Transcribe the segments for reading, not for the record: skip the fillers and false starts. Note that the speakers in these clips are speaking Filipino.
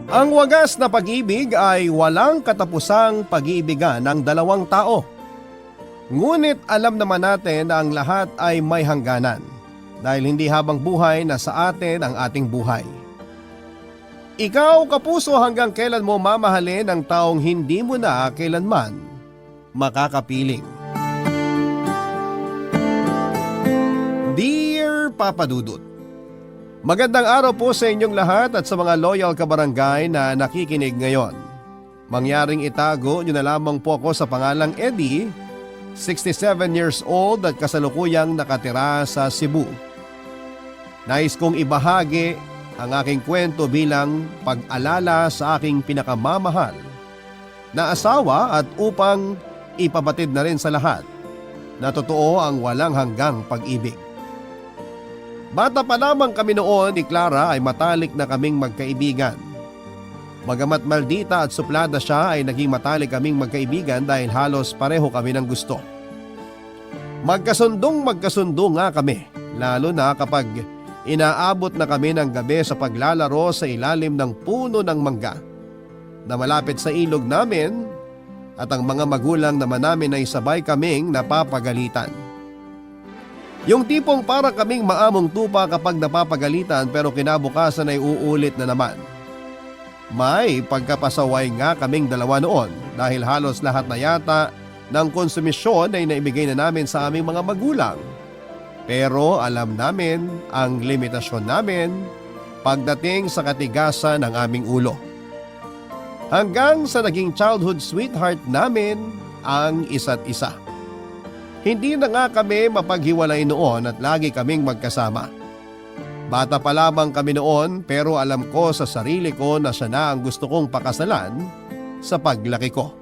Ang wagas na pag-ibig ay walang katapusang pag-iibigan ng dalawang tao. Ngunit alam naman natin na ang lahat ay may hangganan dahil hindi habang buhay na sa atin ang ating buhay. Ikaw, kapuso, hanggang kailan mo mamahalin ang taong hindi mo na kailanman makakapiling? Dear Papa Dudut, magandang araw po sa inyong lahat at sa mga loyal kabarangay na nakikinig ngayon. Mangyaring itago nyo na lamang po ako sa pangalang Eddie, 67 years old at kasalukuyang nakatira sa Cebu. Nais kong ibahagi ang aking kwento bilang pag-alala sa aking pinakamamahal na asawa at upang ipabatid na rin sa lahat na totoo ang walang hanggang pag-ibig. Bata pa lamang kami noon ni Clara ay matalik na kaming magkaibigan. Bagamat maldita at suplada siya ay naging matalik kaming magkaibigan dahil halos pareho kami ng gusto. Magkasundo nga kami, lalo na kapag inaabot na kami ng gabi sa paglalaro sa ilalim ng puno ng mangga na malapit sa ilog namin at ang mga magulang naman namin ay sabay kaming napapagalitan. Yung tipong para kaming maamong tupa kapag napapagalitan pero kinabukasan ay uulit na naman. May pagkapasaway nga kaming dalawa noon dahil halos lahat na yata ng konsumisyon ay naibigay na namin sa aming mga magulang. Pero alam namin ang limitasyon namin pagdating sa katigasan ng aming ulo. Hanggang sa naging childhood sweetheart namin ang isa't isa. Hindi na nga kami mapaghiwalay noon at lagi kaming magkasama. Bata pa lamang kami noon pero alam ko sa sarili ko na siya na ang gusto kong pakasalan sa paglaki ko.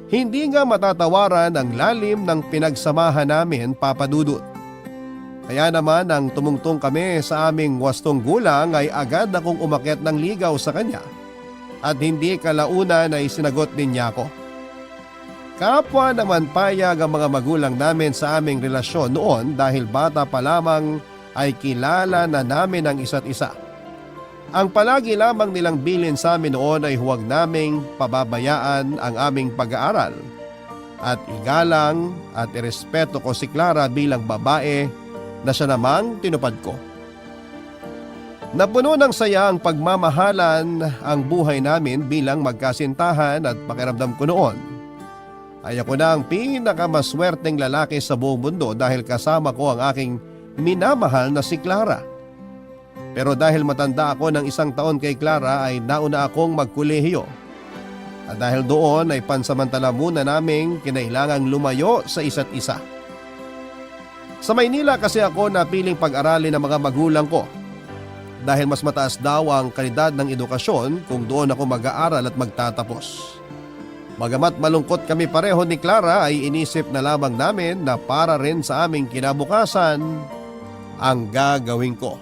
Hindi nga matatawaran ang lalim ng pinagsamahan namin, Papa Dudut. Kaya naman nang tumungtong kami sa aming wastong gulang ay agad akong umakyat ng ligaw sa kanya at hindi kalaunan ay sinagot din niya ako. Kapwa naman payag ang mga magulang namin sa aming relasyon noon dahil bata pa lamang ay kilala na namin ang isa't isa. Ang palagi lamang nilang bilin sa amin noon ay huwag naming pababayaan ang aming pag-aaral at igalang at irespeto ko si Clara bilang babae na siya namang tinupad ko. Napuno ng saya ang pagmamahalan ang buhay namin bilang magkasintahan at pakiramdam ko noon ay ako na ang pinakamaswerteng lalaki sa buong mundo dahil kasama ko ang aking minamahal na si Clara. Pero dahil matanda ako ng 1 taon kay Clara ay nauna akong magkolehiyo. At dahil doon ay pansamantala muna naming kinailangang lumayo sa isa't isa. Sa Maynila kasi ako napiling pag-aralin ng mga magulang ko. Dahil mas mataas daw ang kalidad ng edukasyon kung doon ako mag-aaral at magtatapos. Bagamat malungkot kami pareho ni Clara ay inisip na lamang namin na para rin sa aming kinabukasan ang gagawin ko.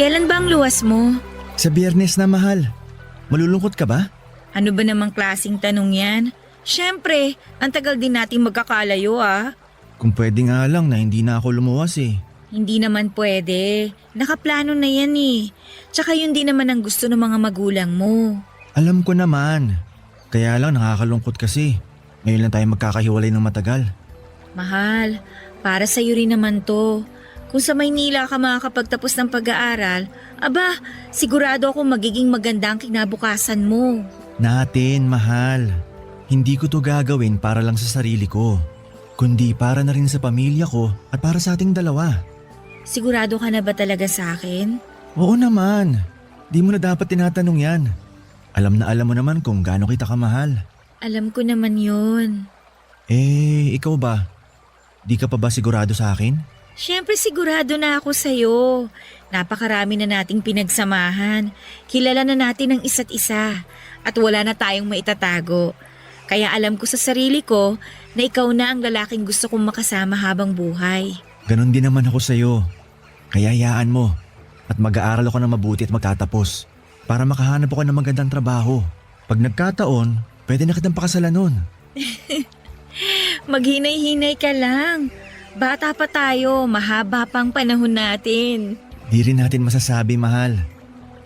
Kailan ba ang luwas mo? Sa Biyernes na, mahal. Malulungkot ka ba? Ano ba namang klaseng tanong yan? Siyempre, ang tagal din nating magkakalayo ah. Kung pwede nga lang na hindi na ako lumuwas eh. Hindi naman pwede. Nakaplano na yan eh. Tsaka yun din naman ang gusto ng mga magulang mo. Alam ko naman. Kaya lang nakakalungkot kasi. Ngayon lang tayo magkakahiwalay ng matagal. Mahal, para sa'yo rin naman to. Kung sa Maynila ka makakapagtapos ng pag-aaral, aba, sigurado akong magiging maganda ang kinabukasan mo. Natin, mahal. Hindi ko to gagawin para lang sa sarili ko, kundi para na rin sa pamilya ko at para sa ating dalawa. Sigurado ka na ba talaga sa akin? Oo naman. Di mo na dapat tinatanong yan. Alam na alam mo naman kung gaano kita kamahal. Alam ko naman yun. Ikaw ba? Di ka pa ba sigurado sa akin? Siyempre sigurado na ako sa'yo. Napakarami na nating pinagsamahan. Kilala na natin ang isa't isa. At wala na tayong maitatago. Kaya alam ko sa sarili ko na ikaw na ang lalaking gusto kong makasama habang buhay. Ganon din naman ako sa'yo. Kaya hayaan mo at mag-aaral ako ng mabuti at magtatapos para makahanap ako ng magandang trabaho. Pag nagkataon, pwede na kitang pakasalan nun. Maghinay-hinay ka lang. Bata pa tayo, mahaba pang panahon natin. Di rin natin masasabi, mahal.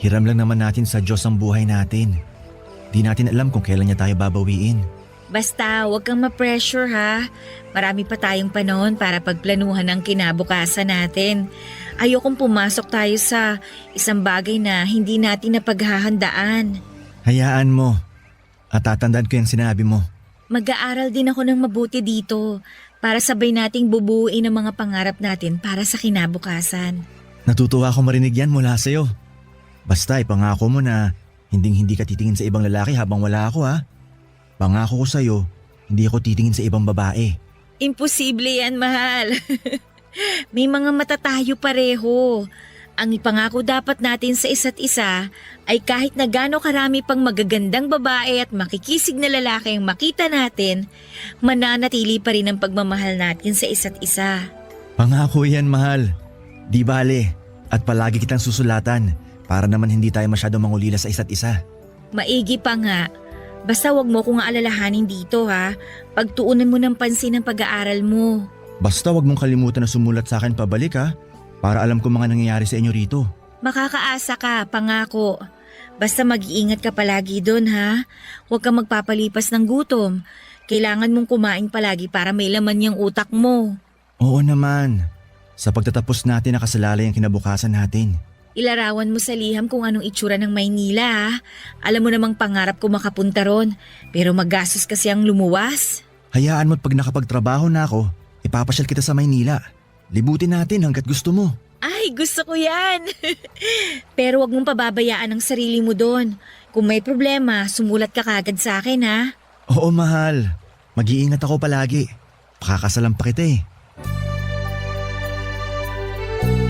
Hiram lang naman natin sa Diyos ang buhay natin. Di natin alam kung kailan niya tayo babawiin. Basta huwag kang ma-pressure ha. Marami pa tayong panahon para pagplanuhan ang kinabukasan natin. Ayokong pumasok tayo sa isang bagay na hindi natin napaghahandaan. Hayaan mo. At tatandaan ko yung sinabi mo. Mag-aaral din ako ng mabuti dito para sabay nating bubuuin ang mga pangarap natin para sa kinabukasan. Natutuwa ako marinig yan mula sa'yo. Basta ipangako mo na hindi ka titingin sa ibang lalaki habang wala ako ha. Pangako ko sa'yo, hindi ako titingin sa ibang babae. Imposible yan, mahal. May mga mata tayo pareho. Ang ipangako dapat natin sa isa't isa ay kahit na gaano karami pang magagandang babae at makikisig na lalaki ang makita natin, mananatili pa rin ang pagmamahal natin sa isa't isa. Pangako yan, mahal. Di bale, at palagi kitang susulatan para naman hindi tayo masyadong mangulila sa isa't isa. Maigi pa nga. Basta wag mo kong alalahanin dito ha. Pagtuunan mo ng pansin ang pag-aaral mo. Basta wag mong kalimutan na sumulat sa akin pabalik ha, para alam ko mga nangyayari sa inyo rito. Makakaasa ka, pangako. Basta mag-iingat ka palagi doon ha. Huwag kang magpapalipas ng gutom. Kailangan mong kumain palagi para may laman yung utak mo. Oo naman. Sa pagtatapos natin nakasalalay ang kinabukasan natin. Ilarawan mo sa liham kung anong itsura ng Maynila ha. Alam mo namang pangarap ko makapunta ron, pero magastos kasi ang lumuwas. Hayaan mo't pag nakapagtrabaho na ako, ipapasyal kita sa Maynila. Libutin natin hanggat gusto mo. Ay, gusto ko yan. Pero wag mong pababayaan ang sarili mo doon. Kung may problema, sumulat ka kagad sa akin ha. Oo mahal, mag-iingat ako palagi. Pakakasalan pa kita eh.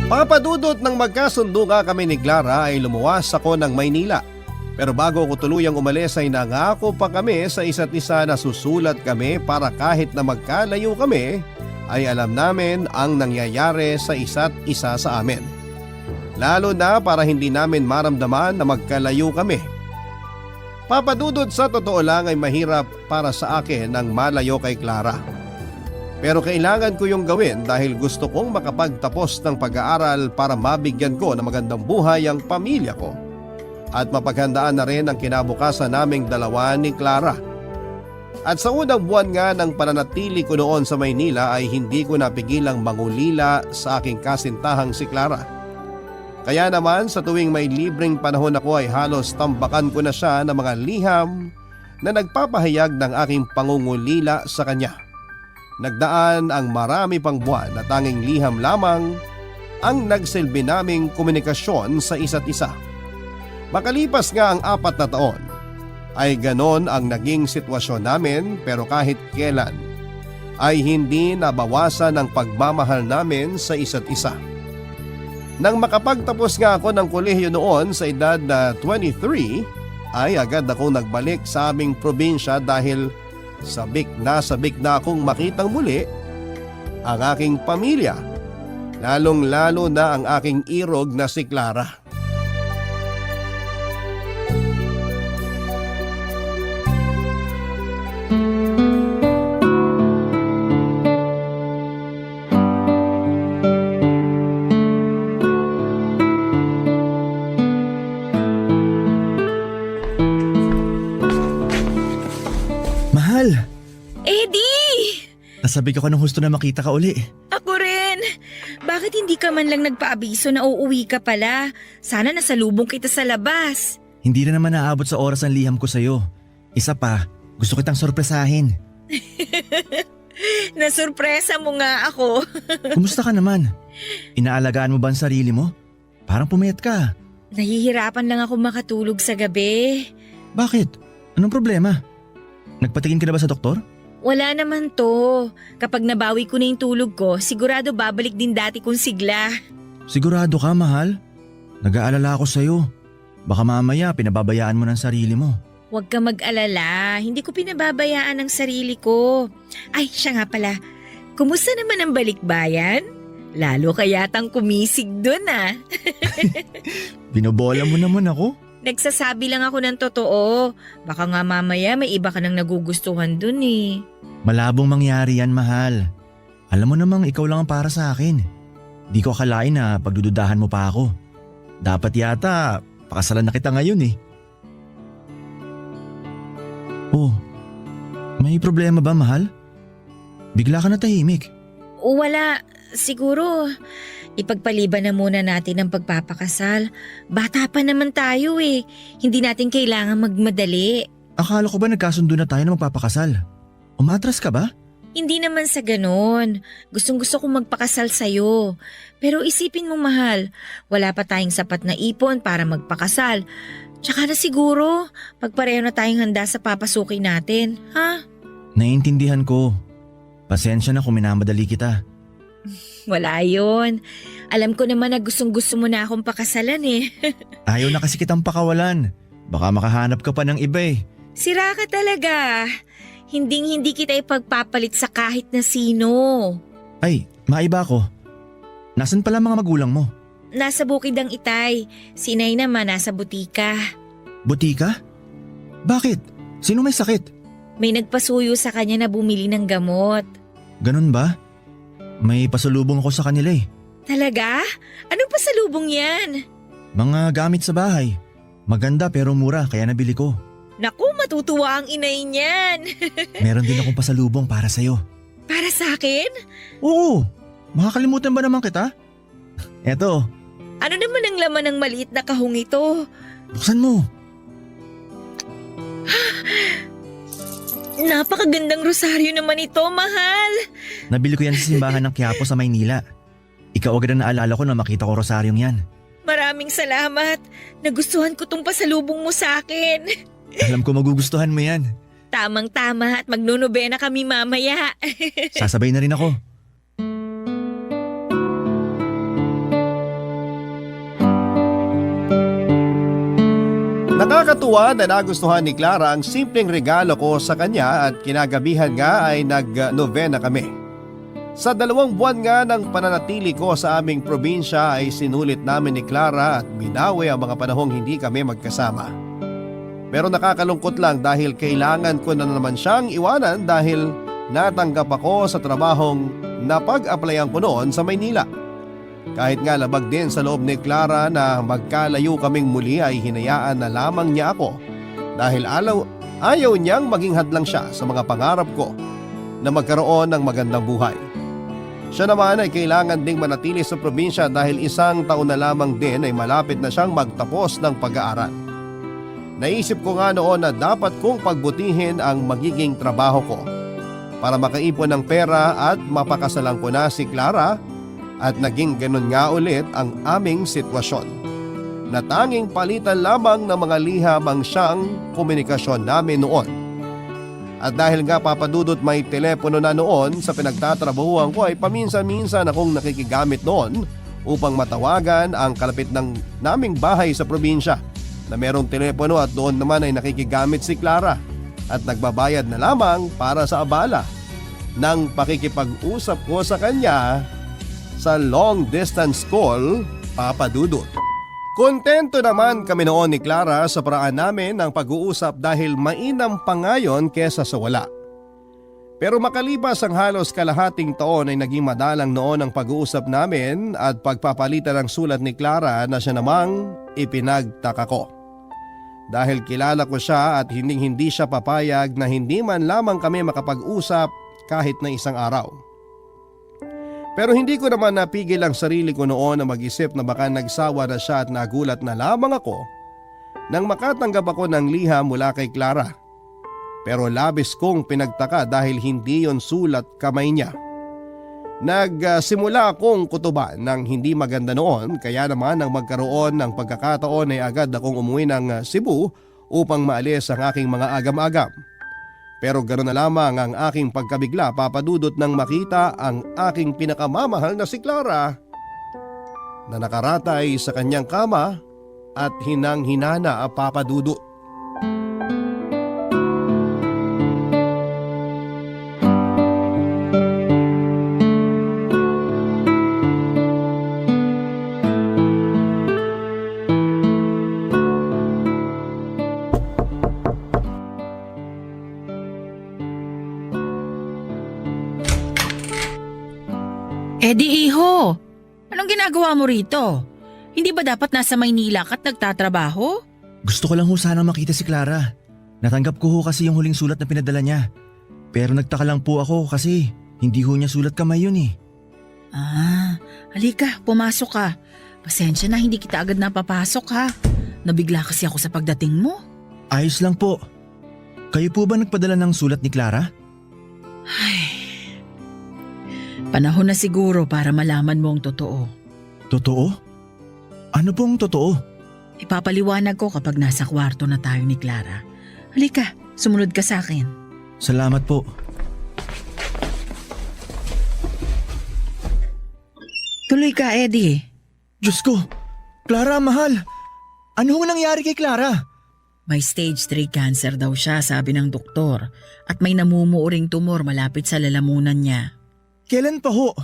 Papadudot ng magkasundo nga kami ni Clara ay lumuwas ako ng Maynila. Pero bago ko tuluyang umalis ay nangako pa kami sa isa't isa na susulat kami para kahit na magkalayo kami ay alam namin ang nangyayari sa isa't isa sa amin. Lalo na para hindi namin maramdaman na magkalayo kami. Papadudot sa totoo lang ay mahirap para sa akin ang malayo kay Clara. Pero kailangan ko yung gawin dahil gusto kong makapagtapos ng pag-aaral para mabigyan ko ng magandang buhay ang pamilya ko. At mapaghandaan na rin ang kinabukasan naming dalawa ni Clara. At sa unang buwan nga ng pananatili ko noon sa Maynila ay hindi ko napigilang mangulila sa aking kasintahang si Clara. Kaya naman sa tuwing may libreng panahon ako ay halos tambakan ko na siya ng mga liham na nagpapahayag ng aking pangungulila sa kanya. Nagdaan ang marami pang buwan na tanging liham lamang ang nagsilbi naming komunikasyon sa isa't isa. Makalipas nga ang 4 na taon, ay ganon ang naging sitwasyon namin pero kahit kailan ay hindi nabawasan ang pagmamahal namin sa isa't isa. Nang makapagtapos nga ako ng kolehiyo noon sa edad na 23, ay agad akong nagbalik sa aming probinsya dahil sabik na akong makitang muli ang aking pamilya, lalong-lalo na ang aking irog na si Clara. Nasabik ako ng husto na makita ka uli. Ako rin. Bakit hindi ka man lang nagpaabiso na uuwi ka pala? Sana nasalubong kita sa labas. Hindi na naman naabot sa oras ang liham ko sa'yo. Isa pa, gusto kitang sorpresahin. Nasurpresa mo nga ako. Kumusta ka naman? Inaalagaan mo ba ang sarili mo? Parang pumayat ka. Nahihirapan lang ako makatulog sa gabi. Bakit? Anong problema? Nagpatingin ka na ba sa doktor? Wala naman to. Kapag nabawi ko na yung tulog ko, sigurado babalik din dati kong sigla. Sigurado ka, mahal? Nag-aalala ako sa'yo. Baka mamaya pinababayaan mo ng sarili mo. Huwag ka mag-alala. Hindi ko pinababayaan ang sarili ko. Ay, siya nga pala. Kumusta naman ang balikbayan? Lalo ka yatang kumisig dun ah. Binobola mo naman ako. Nagsasabi lang ako ng totoo. Baka nga mamaya may iba ka nang nagugustuhan dun eh. Malabong mangyari yan, mahal. Alam mo namang ikaw lang ang para sa akin. Di ko akalain na pagdududahan mo pa ako. Dapat yata, pakasalan na kita ngayon eh. Oh, may problema ba, mahal? Bigla ka na tahimik. Wala. Siguro, ipagpaliban na muna natin ang pagpapakasal. Bata pa naman tayo eh. Hindi natin kailangan magmadali. Akala ko ba nagkasundo na tayo na magpapakasal? Umatras ka ba? Hindi naman sa ganon. Gustong-gusto kong magpakasal sa'yo. Pero isipin mo mahal, wala pa tayong sapat na ipon para magpakasal. Tsaka na siguro, pagpareho na tayong handa sa papasukin natin, ha? Naiintindihan ko. Pasensya na kung minamadali kita. Wala yun. Alam ko naman na gustong-gusto mo na akong pakasalan eh. Ayaw na kasi kitang pakawalan. Baka makahanap ka pa ng iba eh. Sira ka talaga. Hinding-hindi kita ipagpapalit sa kahit na sino. Ay, maiba ako. Nasaan pala mga magulang mo? Nasa bukid ang Itay. Si Inay naman nasa butika. Butika? Bakit? Sino may sakit? May nagpasuyo sa kanya na bumili ng gamot. Ganun ba? May pasalubong ako sa kanila eh. Talaga? Anong pasalubong yan? Mga gamit sa bahay. Maganda pero mura kaya nabili ko. Naku, matutuwa ang inay niyan. Meron din akong pasalubong para sa'yo. Para sa akin? Oo! Makakalimutan ba naman kita? Eto, Ano naman ang laman ng maliit na kahong ito? buksan mo. Napakagandang rosaryo naman ito, mahal. Nabili ko yan sa simbahan ng Quiapo sa Maynila. Ikaw agad ang naalala ko na makita ko rosaryong yan. Maraming salamat. Nagustuhan ko tong pasalubong mo sa akin. Alam ko magugustuhan mo yan. Tamang-tama at magnonobena kami mamaya. Sasabay na rin ako. Nakakatuwa na nagustuhan ni Clara ang simpleng regalo ko sa kanya at kinagabihan nga ay nag-novena kami. Sa 2 buwan nga ng pananatili ko sa aming probinsya ay sinulit namin ni Clara at binawi ang mga panahong hindi kami magkasama. Pero nakakalungkot lang dahil kailangan ko na naman siyang iwanan dahil natanggap ako sa trabahong napag-applyan ko noon sa Maynila. Kahit nga labag din sa loob ni Clara na magkalayo kaming muli ay hinayaan na lamang niya ako dahil ayaw niyang maging hadlang siya sa mga pangarap ko na magkaroon ng magandang buhay. Siya naman ay kailangan ding manatili sa probinsya dahil 1 taon na lamang din ay malapit na siyang magtapos ng pag-aaral. Naisip ko nga noon na dapat kong pagbutihin ang magiging trabaho ko para makaipon ng pera at mapakasalan ko na si Clara. At naging ganun nga ulit ang aming sitwasyon. Na tanging palitan lamang ng mga liham ang siyang komunikasyon namin noon. At dahil nga papadudot may telepono na noon sa pinagtatrabahuan ko ay paminsan-minsan akong nakikigamit noon upang matawagan ang kalapit ng naming bahay sa probinsya na merong telepono at doon naman ay nakikigamit si Clara at nagbabayad na lamang para sa abala ng pakikipag-usap ko sa kanya sa long distance call, Papa Dudut. Kontento naman kami noon ni Clara sa paraan namin ng pag-uusap dahil mainam pa ngayon kesa sa wala. Pero makalipas ang halos kalahating taon ay naging madalang noon ang pag-uusap namin at pagpapalitan ng sulat ni Clara na siya namang ipinagtaka ko. Dahil kilala ko siya at hindi siya papayag na hindi man lamang kami makapag-usap kahit na 1 araw. Pero hindi ko naman napigil ang sarili ko noon na mag-isip na baka nagsawa na siya at nagulat na lamang ako nang makatanggap ako ng liham mula kay Clara. Pero labis kong pinagtaka dahil hindi yon sulat kamay niya. Nagsimula akong kutuba ng hindi maganda noon kaya naman nang magkaroon ng pagkakataon ay agad akong umuwi ng Cebu upang maalis ang aking mga agam-agam. Pero ganoon na lamang ang aking pagkabigla, Papa Dudut, nang makita ang aking pinakamamahal na si Clara na nakaratay sa kanyang kama at hinang-hinana, Papa Dudut. Eddie, iho! Anong ginagawa mo rito? Hindi ba dapat nasa Maynila ka at nagtatrabaho? Gusto ko lang ho sanang makita si Clara. Natanggap ko ho kasi yung huling sulat na pinadala niya. Pero nagtaka lang po ako kasi hindi ho niya sulat kamay yun eh. Halika, pumasok ka. Pasensya na, hindi kita agad napapasok ha. Nabigla kasi ako sa pagdating mo. Ayos lang po. Kayo po ba nagpadala ng sulat ni Clara? Panahon na siguro para malaman mo ang totoo. Totoo? Ano pong totoo? Ipapaliwanag ko kapag nasa kwarto na tayo ni Clara. Halika, sumunod ka sa akin. Salamat po. Tuloy ka, Eddie. Diyos ko! Clara, mahal! Ano hong nangyari kay Clara? May stage 3 cancer daw siya, sabi ng doktor. At may namumuuring tumor malapit sa lalamunan niya. Kailan pa ho?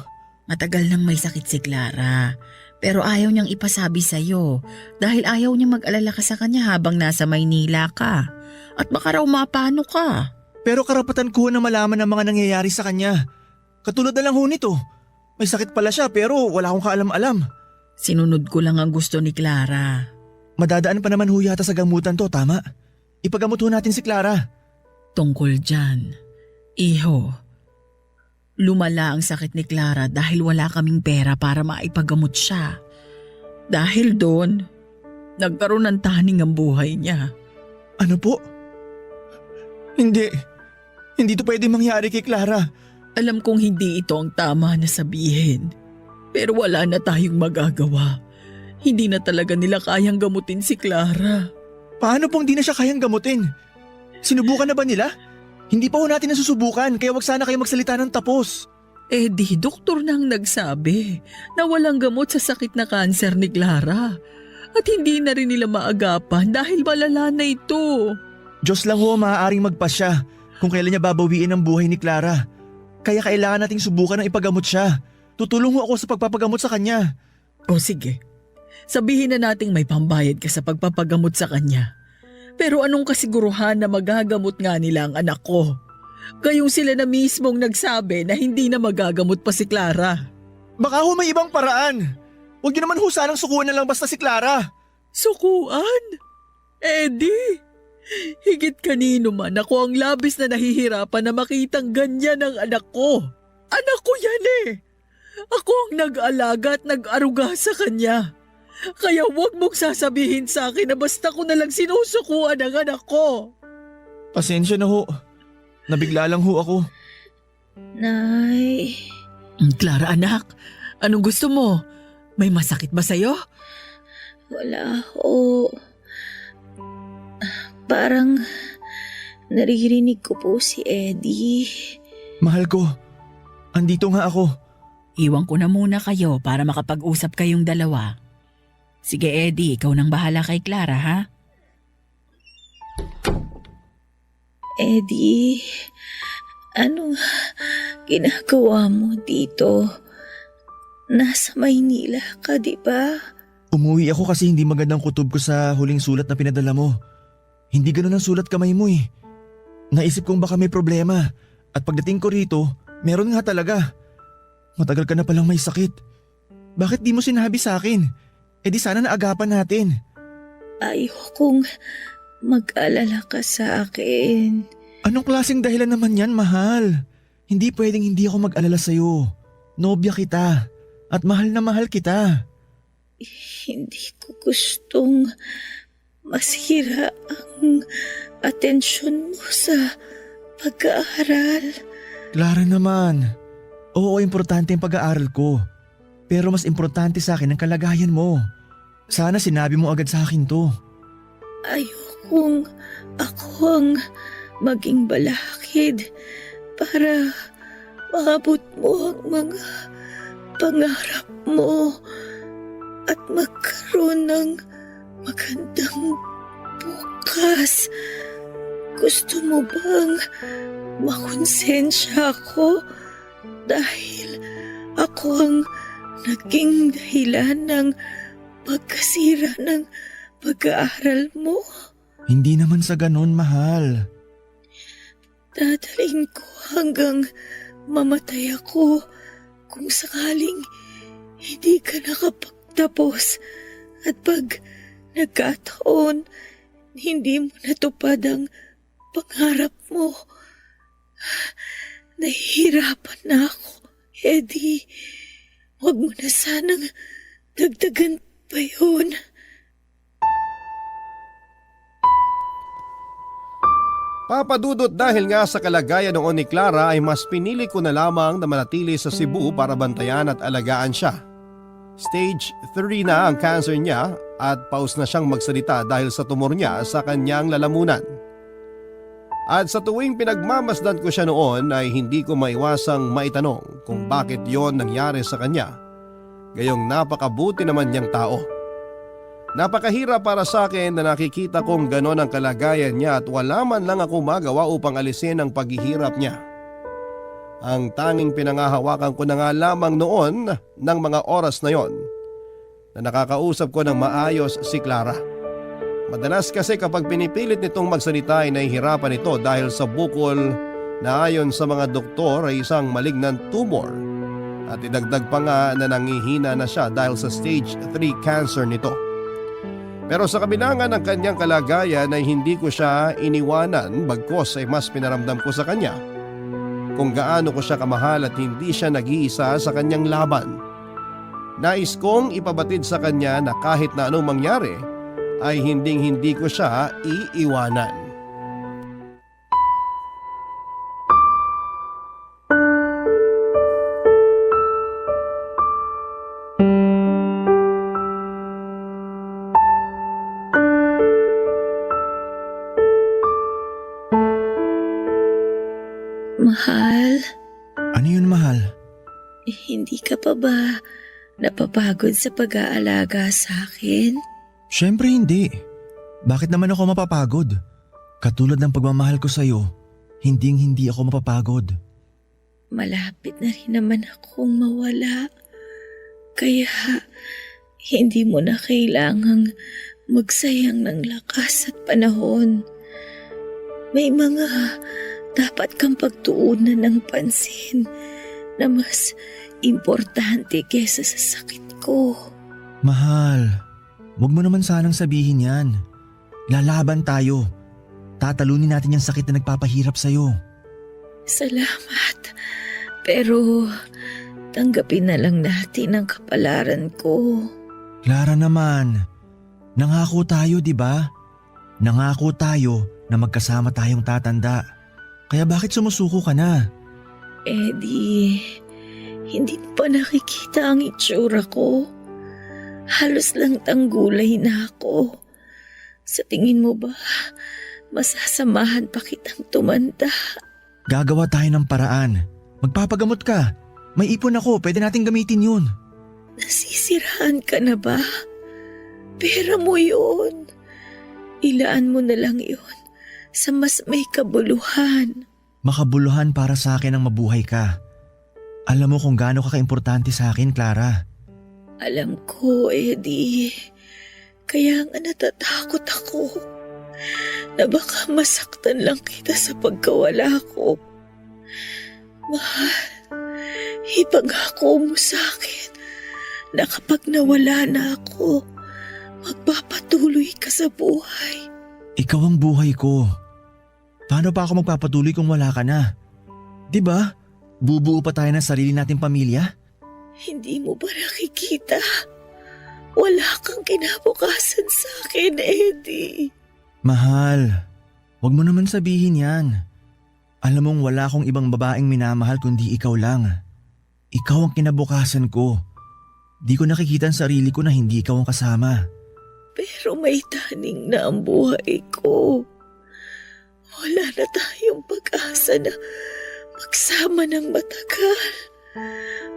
Matagal nang may sakit si Clara. Pero ayaw niyang ipasabi sa'yo dahil ayaw niya mag-alala ka sa kanya habang nasa Maynila ka. At baka raw mapano ka. Pero karapatan ko na malaman ang mga nangyayari sa kanya. Katulad na lang ho nito. May sakit pala siya pero wala akong kaalam-alam. Sinunod ko lang ang gusto ni Clara. Madadaan pa naman ho yata sa gamutan to, tama? Ipagamot ho natin si Clara. Tungkol dyan, iho, lumala ang sakit ni Clara dahil wala kaming pera para maipagamot siya. Dahil doon, nagkaroon ng taning ang buhay niya. Ano po? Hindi to pwede mangyari kay Clara. Alam kong hindi ito ang tama na sabihin, pero wala na tayong magagawa. Hindi na talaga nila kayang gamutin si Clara. Paano pong di na siya kayang gamutin? Sinubukan na ba nila? Hindi pa ho natin nasusubukan kaya wag sana kayo magsalita ng tapos. Di doktor nang nagsabi na walang gamot sa sakit na kanser ni Clara. At hindi na rin nila maagapan dahil malala na ito. Diyos lang ho maaaring magpasya kung kailan niya babawiin ang buhay ni Clara. Kaya kailangan nating subukan ng ipagamot siya. Tutulong ho ako sa pagpapagamot sa kanya. O sige, sabihin na nating may pambayad ka sa pagpapagamot sa kanya. Pero anong kasiguruhan na magagamot nga nila ang anak ko? Gayong sila na mismong nagsabi na hindi na magagamot pa si Clara. Baka ho may ibang paraan. Huwag niyo naman ho sanang sukuan na lang basta si Clara. Sukuan? Eddie, higit kanino man ako ang labis na nahihirapan na makitang ganyan ang anak ko. Anak ko yan eh. Ako ang nag-alaga at nag-aruga sa kanya. Kaya huwag mong sasabihin sa akin na basta ko na lang sinusukuan ang anak ko. Pasensya na ho. Nabigla lang ho ako. Nay. Clara anak, anong gusto mo? May masakit ba sa'yo? Wala ho. Parang naririnig ko po si Eddie. Mahal ko, andito nga ako. Iwan ko na muna kayo para makapag-usap kayong dalawa. Sige Eddie, ikaw nang bahala kay Clara ha? Eddie, ano ginagawa mo dito? Nasa Maynila ka, di ba? Umuwi ako kasi hindi magandang kutob ko sa huling sulat na pinadala mo. Hindi ganun ang sulat kamay mo eh. Naisip kong baka may problema at pagdating ko rito, meron nga talaga. Matagal ka na palang may sakit. Bakit di mo sinabi sa akin? Eh di sana naagapan natin. Ayokong mag-alala ka sa akin. Anong klaseng dahilan naman yan, mahal? Hindi pwedeng hindi ako mag-alala sa'yo. Nobya kita at mahal na mahal kita. Hindi ko gustong masira ang atensyon mo sa pag-aaral. Clara naman. Oo, importante ang pag-aaral ko. Pero mas importante sa akin ang kalagayan mo. Sana sinabi mo agad sa akin to. Ayokong ako ang maging balakid para maabot mo ang mga pangarap mo at magkaroon ng magandang bukas. Gusto mo bang makonsensya ako dahil ako ang naging dahilan ng pagkasira ng pag-aaral mo? Hindi naman sa ganon, mahal. Dadalhin ko hanggang mamatay ako kung sakaling hindi ka nakapagtapos at pag nagkataon, hindi mo natupad ang pangarap mo. Nahihirapan na ako, Eddie. Huwag mo na sanang dagdagan pa yun. Papadudot dahil nga sa kalagayan noon ni Clara ay mas pinili ko na lamang na manatili sa Cebu para bantayan at alagaan siya. Stage 3 na ang cancer niya at paus na siyang magsalita dahil sa tumor niya sa kanyang lalamunan. At sa tuwing pinagmamasdan ko siya noon ay hindi ko maiwasang maitanong kung bakit yon nangyari sa kanya. Gayong napakabuti naman niyang tao. Napakahirap para sa akin na nakikita kong ganon ang kalagayan niya at wala man lang ako magawa upang alisin ang paghihirap niya. Ang tanging pinangahawakan ko na nga lamang noon ng mga oras na yon na nakakausap ko ng maayos si Clara. Madalas kasi kapag pinipilit nitong magsalita ay nahihirapan ito dahil sa bukol na ayon sa mga doktor ay isang malignant tumor at idagdag pa nga na nangihina na siya dahil sa stage 3 cancer nito. Pero sa kabila nga ng kanyang kalagayan ay hindi ko siya iniwanan bagkos ay mas pinaramdam ko sa kanya kung gaano ko siya kamahal at hindi siya nag-iisa sa kanyang laban. Nais kong ipabatid sa kanya na kahit na anong mangyari ay hindi ko siya iiwanan. Mahal, Ano yun, mahal? hindi ka pa ba napapagod sa pag-aalaga sa akin? Siyempre hindi. Bakit naman ako mapapagod? Katulad ng pagmamahal ko sa'yo, hindi ako mapapagod. Malapit na rin naman akong mawala. Kaya hindi mo na kailangang magsayang ng lakas at panahon. May mga dapat kang pagtuunan ng pansin na mas importante kesa sa sakit ko. Mahal, wag mo naman sanang sabihin yan. Lalaban tayo. Tatalunin natin yung sakit na nagpapahirap sa'yo. Salamat. Pero tanggapin na lang natin ang kapalaran ko. Clara naman, nangako tayo, di ba? Nangako tayo na magkasama tayong tatanda. Kaya bakit sumusuko ka na? Eddie, hindi mo pa nakikita ang itsura ko. Halos lang tanggulay na ako. Sa tingin mo ba, masasamahan pa kitang tumanda? Gagawa tayo ng paraan. Magpapagamot ka. May ipon ako, pwede nating gamitin yun. Nasisiraan ka na ba? Pera mo yun. Ilaan mo na lang yun sa mas may kabuluhan. Makabuluhan para sa akin ang mabuhay ka. Alam mo kung gaano ka kaimportante sa akin, Clara. Alam ko, Eddie. Kaya nga natatakot ako na baka masaktan lang kita sa pagkawala ko. Mahal, ipangako mo sa akin na kapag nawala na ako, magpapatuloy ka sa buhay. Ikaw ang buhay ko. Paano pa ako magpapatuloy kung wala ka na? 'Di ba? Bubuo pa tayo ng sarili nating pamilya? Hindi mo ba nakikita? Wala kang kinabukasan sa akin, Eddie. Mahal, wag mo naman sabihin yan. Alam mong wala akong ibang babaeng minamahal kundi ikaw lang. Ikaw ang kinabukasan ko. Di ko nakikita ang sarili ko na hindi ikaw ang kasama. Pero may taning na ang buhay ko. Wala na tayong pag-asa na magsama ng matagal.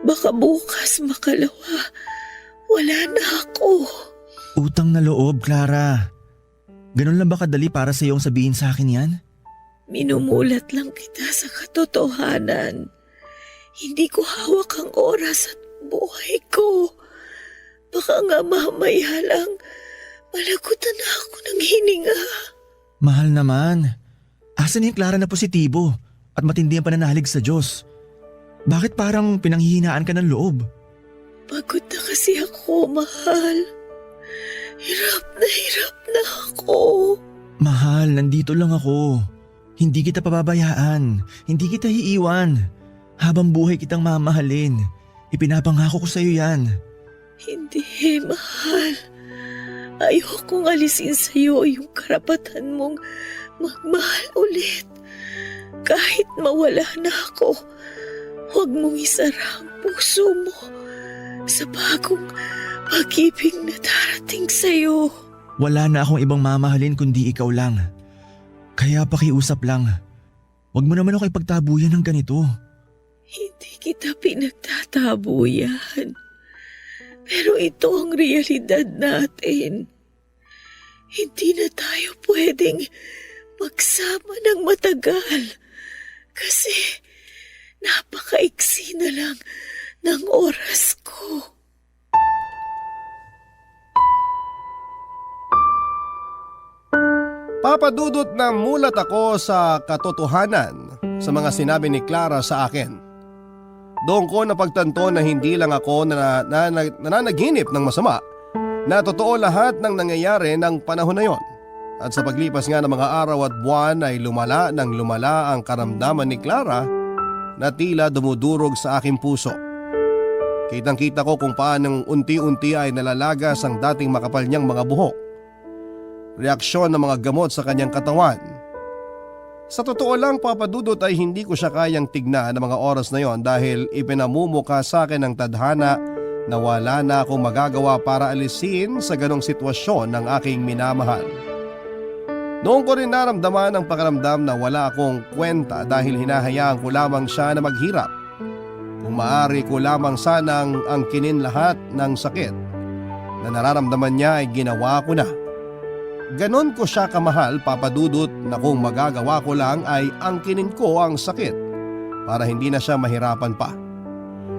Baka bukas makalawa, wala na ako. Utang na loob, Clara. Ganun lang ba kadali para sa iyong sabihin sa akin yan? Minumulat lang kita sa katotohanan. Hindi ko hawak ang oras at buhay ko. Baka nga mamaya lang, malagutan na ako ng hininga. Mahal naman. Asan yung Clara na positibo at matindi ang pananalig sa Diyos? Bakit parang pinanghihinaan ka ng loob? Pagod na kasi ako, mahal. Hirap na ako. Mahal, nandito lang ako. Hindi kita pababayaan. Hindi kita iiwan. Habang buhay kitang mamahalin. Ipinapangako ko sa'yo yan. Hindi, mahal. Ayokong alisin sa'yo yung karapatan mong magmahal ulit. Kahit mawala na ako, huwag mong isara ang puso mo sa bagong pag-ibig na darating sa'yo. Wala na akong ibang mamahalin kundi ikaw lang. Kaya pakiusap lang. Huwag mo naman ako ipagtabuyan ng ganito. Hindi kita pinagtatabuyan. Pero ito ang realidad natin. Hindi na tayo pwedeng magsama ng matagal. Kasi napakaiksi na lang ng oras ko. Papadudot na mulat ako sa katotohanan sa mga sinabi ni Clara sa akin. Doon ko napagtanto na hindi lang ako nananaginip ng masama, na totoo lahat ng nangyayari ng panahon na yon. At sa paglipas nga ng mga araw at buwan ay lumala ang karamdaman ni Clara na tila dumudurog sa aking puso. Kitang-kita ko kung paanong unti-unti ay nalalagas ang dating makapal niyang mga buhok. Reaksyon ng mga gamot sa kanyang katawan. Sa totoo lang, Papadudot, ay hindi ko siya kayang tignan ng mga oras na yon dahil ipinamumukha sa akin ng tadhana na wala na akong magagawa para alisin sa ganong sitwasyon ng aking minamahal. Noon ko rin naramdaman ang pakiramdam na wala akong kwenta dahil hinahayaan ko lamang siya na maghirap. Kung maaari ko lamang sanang angkinin lahat ng sakit na nararamdaman niya ay ginawa ko na. Ganon ko siya kamahal, Papadudot, na kung magagawa ko lang ay angkinin ko ang sakit para hindi na siya mahirapan pa.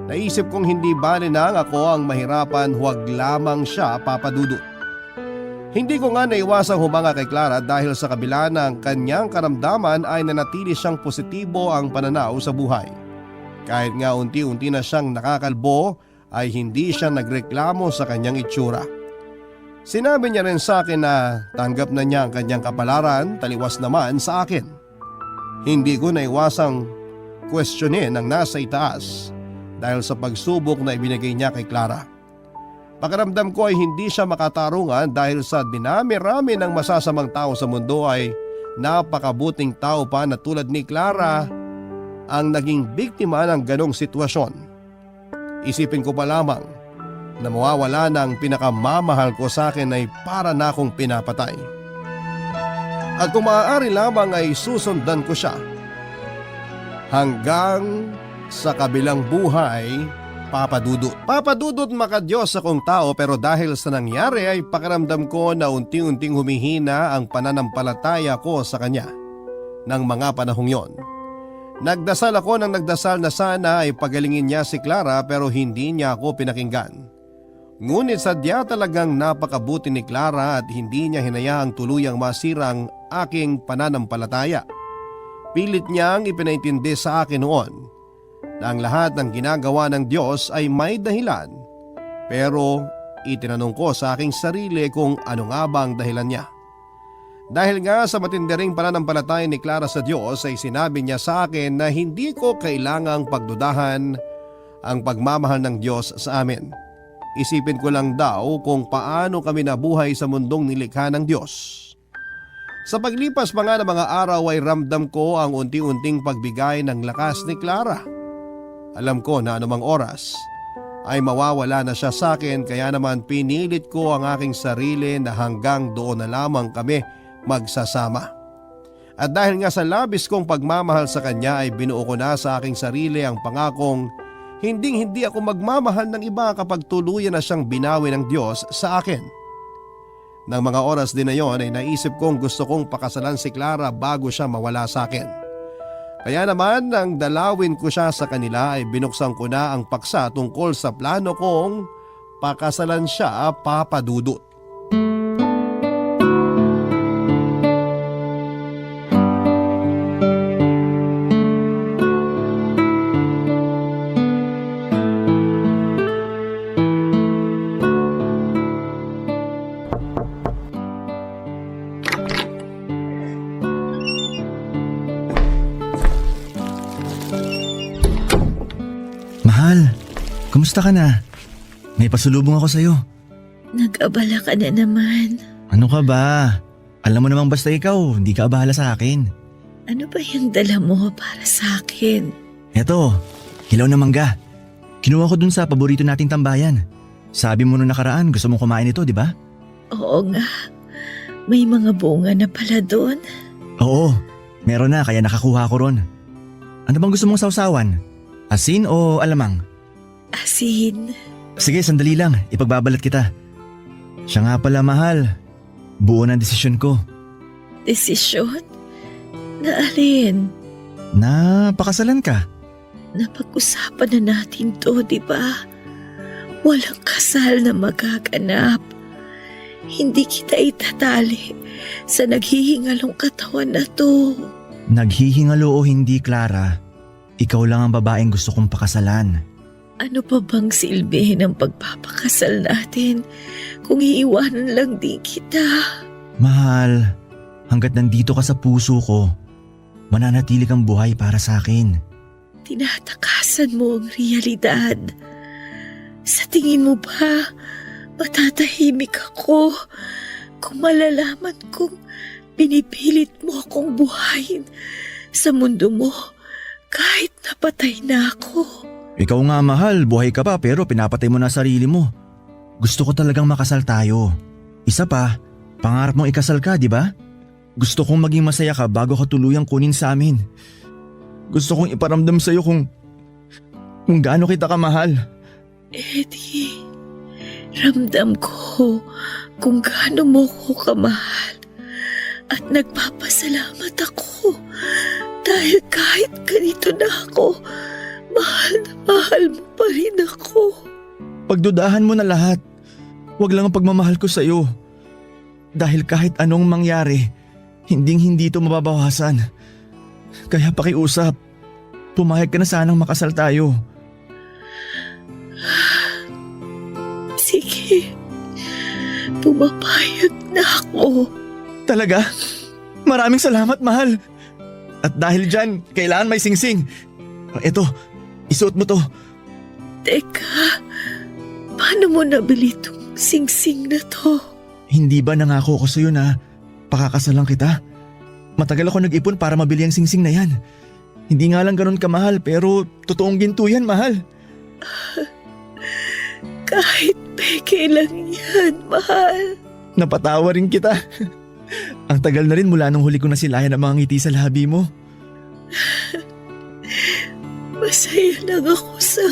Naisip kong hindi bali nang ako ang mahirapan, huwag lamang siya, Papadudot. Hindi ko nga naiwasang humanga kay Clara dahil sa kabila ng kanyang karamdaman ay nanatili siyang positibo ang pananaw sa buhay. Kahit nga unti-unti na siyang nakakalbo ay hindi siya nagreklamo sa kanyang itsura. Sinabi niya rin sa akin na tanggap na niya ang kanyang kapalaran, taliwas naman sa akin. Hindi ko naiwasang questionin ang nasa itaas dahil sa pagsubok na ibinigay niya kay Clara. Pakiramdam ko ay hindi siya makatarungan dahil sa dinami-rami ng masasamang tao sa mundo ay napakabuting tao pa na tulad ni Clara ang naging biktima ng ganong sitwasyon. Isipin ko pa lamang na mawawala ng pinakamamahal ko sa akin ay para na akong pinapatay. At kung maaari lamang ay susundan ko siya hanggang sa kabilang buhay, Papadudot. Papadudot, makadiyos akong tao, pero dahil sa nangyari ay pakiramdam ko na unti-unting humihina ang pananampalataya ko sa kanya ng mga panahong yon. Nagdasal ako ng nagdasal na sana ay pagalingin niya si Clara, pero hindi niya ako pinakinggan. Ngunit sadya talagang napakabuti ni Clara at hindi niya hinayaang tuluyang masirang aking pananampalataya. Pilit niyang ipinaintindi sa akin noon na ang lahat ng ginagawa ng Diyos ay may dahilan, pero itinanong ko sa aking sarili kung ano nga ba ang dahilan niya. Dahil nga sa matindiring pananampalataya ni Clara sa Diyos ay sinabi niya sa akin na hindi ko kailangang pagdudahan ang pagmamahal ng Diyos sa amin. Isipin ko lang daw kung paano kami nabuhay sa mundong nilikha ng Diyos. Sa paglipas pa nga ng mga araw ay ramdam ko ang unti-unting pagbigay ng lakas ni Clara. Alam ko na anumang oras ay mawawala na siya sa akin, kaya naman pinilit ko ang aking sarili na hanggang doon na lamang kami magsasama. At dahil nga sa labis kong pagmamahal sa kanya ay binuo ko na sa aking sarili ang pangakong hindi ako magmamahal ng iba kapag tuluyan na siyang binawi ng Diyos sa akin. Nang mga oras din na yon ay naisip kong gusto kong pakasalan si Clara bago siya mawala sa akin. Kaya naman nang dalawin ko siya sa kanila ay binuksan ko na ang paksa tungkol sa plano kong pakasalan siya, Papadudot. Mahal, kumusta ka na? May pasulubong ako sa'yo. Nag-abala ka na naman. Ano ka ba? Alam mo namang basta ikaw, hindi ka abahala sa akin. Ano ba yung dala mo para sa akin? Eto, hilaw na mangga. Kinuha ko dun sa paborito nating tambayan. Sabi mo nung nakaraan gusto mong kumain ito, di ba? Oo nga. May mga bunga na pala doon. Oo, meron na kaya nakakuha ko ron. Ano bang gusto mong sausawan? Asin o alamang? Asin. Sige, sandali lang. Ipagbabalat kita. Siya nga pala, mahal. Buo na desisyon ko. Desisyon? Na alin? Na pakasalan ka. Napag-usapan na natin to, di ba? Walang kasal na magaganap. Hindi kita itatali sa naghihingalong katawan na to. Naghihingalo o hindi, Clara, ikaw lang ang babaeng gusto kong pakasalan. Ano pa bang silbi ng pagpapakasal natin kung iiwanan lang din kita? Mahal, hanggat nandito ka sa puso ko, mananatili kang buhay para sa akin. Tinatakasan mo ang realidad. Sa tingin mo ba, matatahimik ako kung malalaman kong pinipilit mo akong buhayin sa mundo mo kahit napatay na ako? Ikaw nga, mahal, buhay ka pa pero pinapatay mo na sarili mo. Gusto ko talagang makasal tayo. Isa pa, pangarap mong ikasal ka, di ba? Gusto kong maging masaya ka bago ka tuluyang kunin sa amin. Gusto kong iparamdam sa'yo kung gaano kita kamahal. Eddie, ramdam ko kung gaano mo ko kamahal at nagpapasalamat ako dahil kahit ganito na ako, mahal na mahal mo pa rin ako. Pagdudahan mo na lahat. Huwag lang ang pagmamahal ko sa'yo. Dahil kahit anong mangyari, hinding-hindi ito mababawasan. Kaya pakiusap, pumayag ka na sanang makasal tayo. Sige, pumapayag na ako. Talaga? Maraming salamat, mahal. At dahil dyan, kailangan may singsing. Eto, isuot mo to. Teka, paano mo nabili itong singsing na to? Hindi ba nangako ko sa'yo na pakakasalan kita? Matagal ako nag-ipon para mabili ang singsing na yan. Hindi nga lang ganun kamahal pero totoong ginto yan, mahal. Kahit peke lang yan, mahal. Napatawa rin kita. Ang tagal na rin mula nung huli ko nasilayan ang mga ngiti sa labi mo. Masaya lang ako sa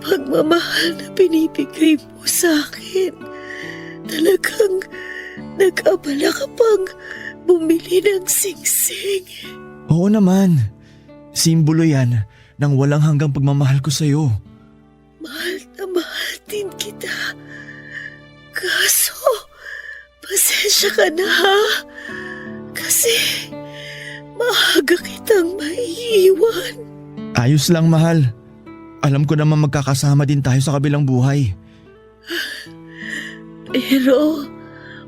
pagmamahal na binibigay mo sa akin. Talagang nag-abala ka pang bumili ng singsing. Oo naman. Simbolo yan ng walang hanggang pagmamahal ko sa'yo. Mahal na mahal din kita. Kaso, pasensya ka na ha. Kasi maaga kitang maiiwan. Ayos lang, mahal. Alam ko naman magkakasama din tayo sa kabilang buhay. Pero,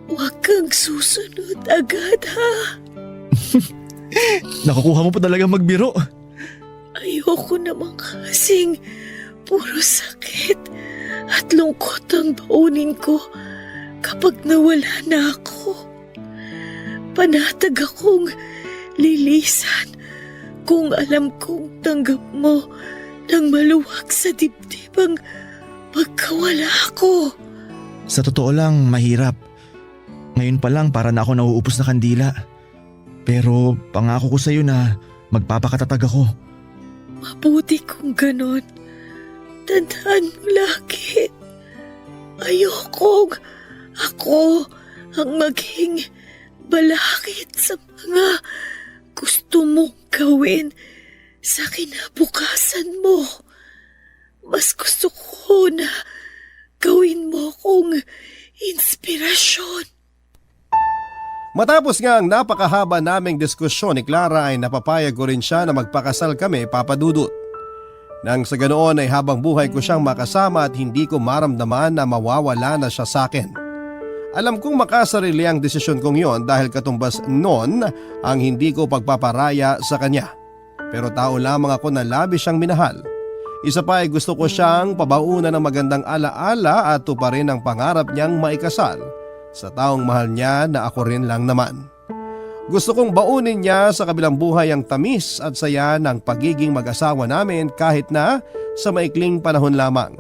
huwag kang susunod agad ha. Nakukuha mo pa talaga magbiro. Ayoko naman kasing puro sakit at lungkot ang baunin ko kapag nawala na ako. Panatag akong lilisan kung alam kong tanggap mo ng maluwag sa dibdib ang pagkawala ko. Sa totoo lang, mahirap. Ngayon pa lang para na ako nauupos na kandila. Pero pangako ko sa'yo na magpapakatatag ako. Mabuti kung ganon. Tandaan mo lagi. Ayokong ako ang maging balakid sa mga gusto mong gawin sa kinabukasan mo. Mas gusto ko na gawin mo akong inspirasyon. Matapos nga ang napakahaba naming diskusyon ni Clara ay napapayag ko rin siya na magpakasal kami, Papa Dudut. Nang sa ganoon ay habang buhay ko siyang makasama at hindi ko maramdaman na mawawala na siya sa akin. Alam kong makasarili ang desisyon kong yon dahil katumbas noon ang hindi ko pagpaparaya sa kanya. Pero tao lamang ako na labis siyang minahal. Isa pa ay gusto ko siyang pabaunan ng magandang alaala at tuparin ang pangarap niyang maikasal sa taong mahal niya na ako rin lang naman. Gusto kong baunin niya sa kabilang buhay ang tamis at saya ng pagiging mag-asawa namin kahit na sa maikling panahon lamang.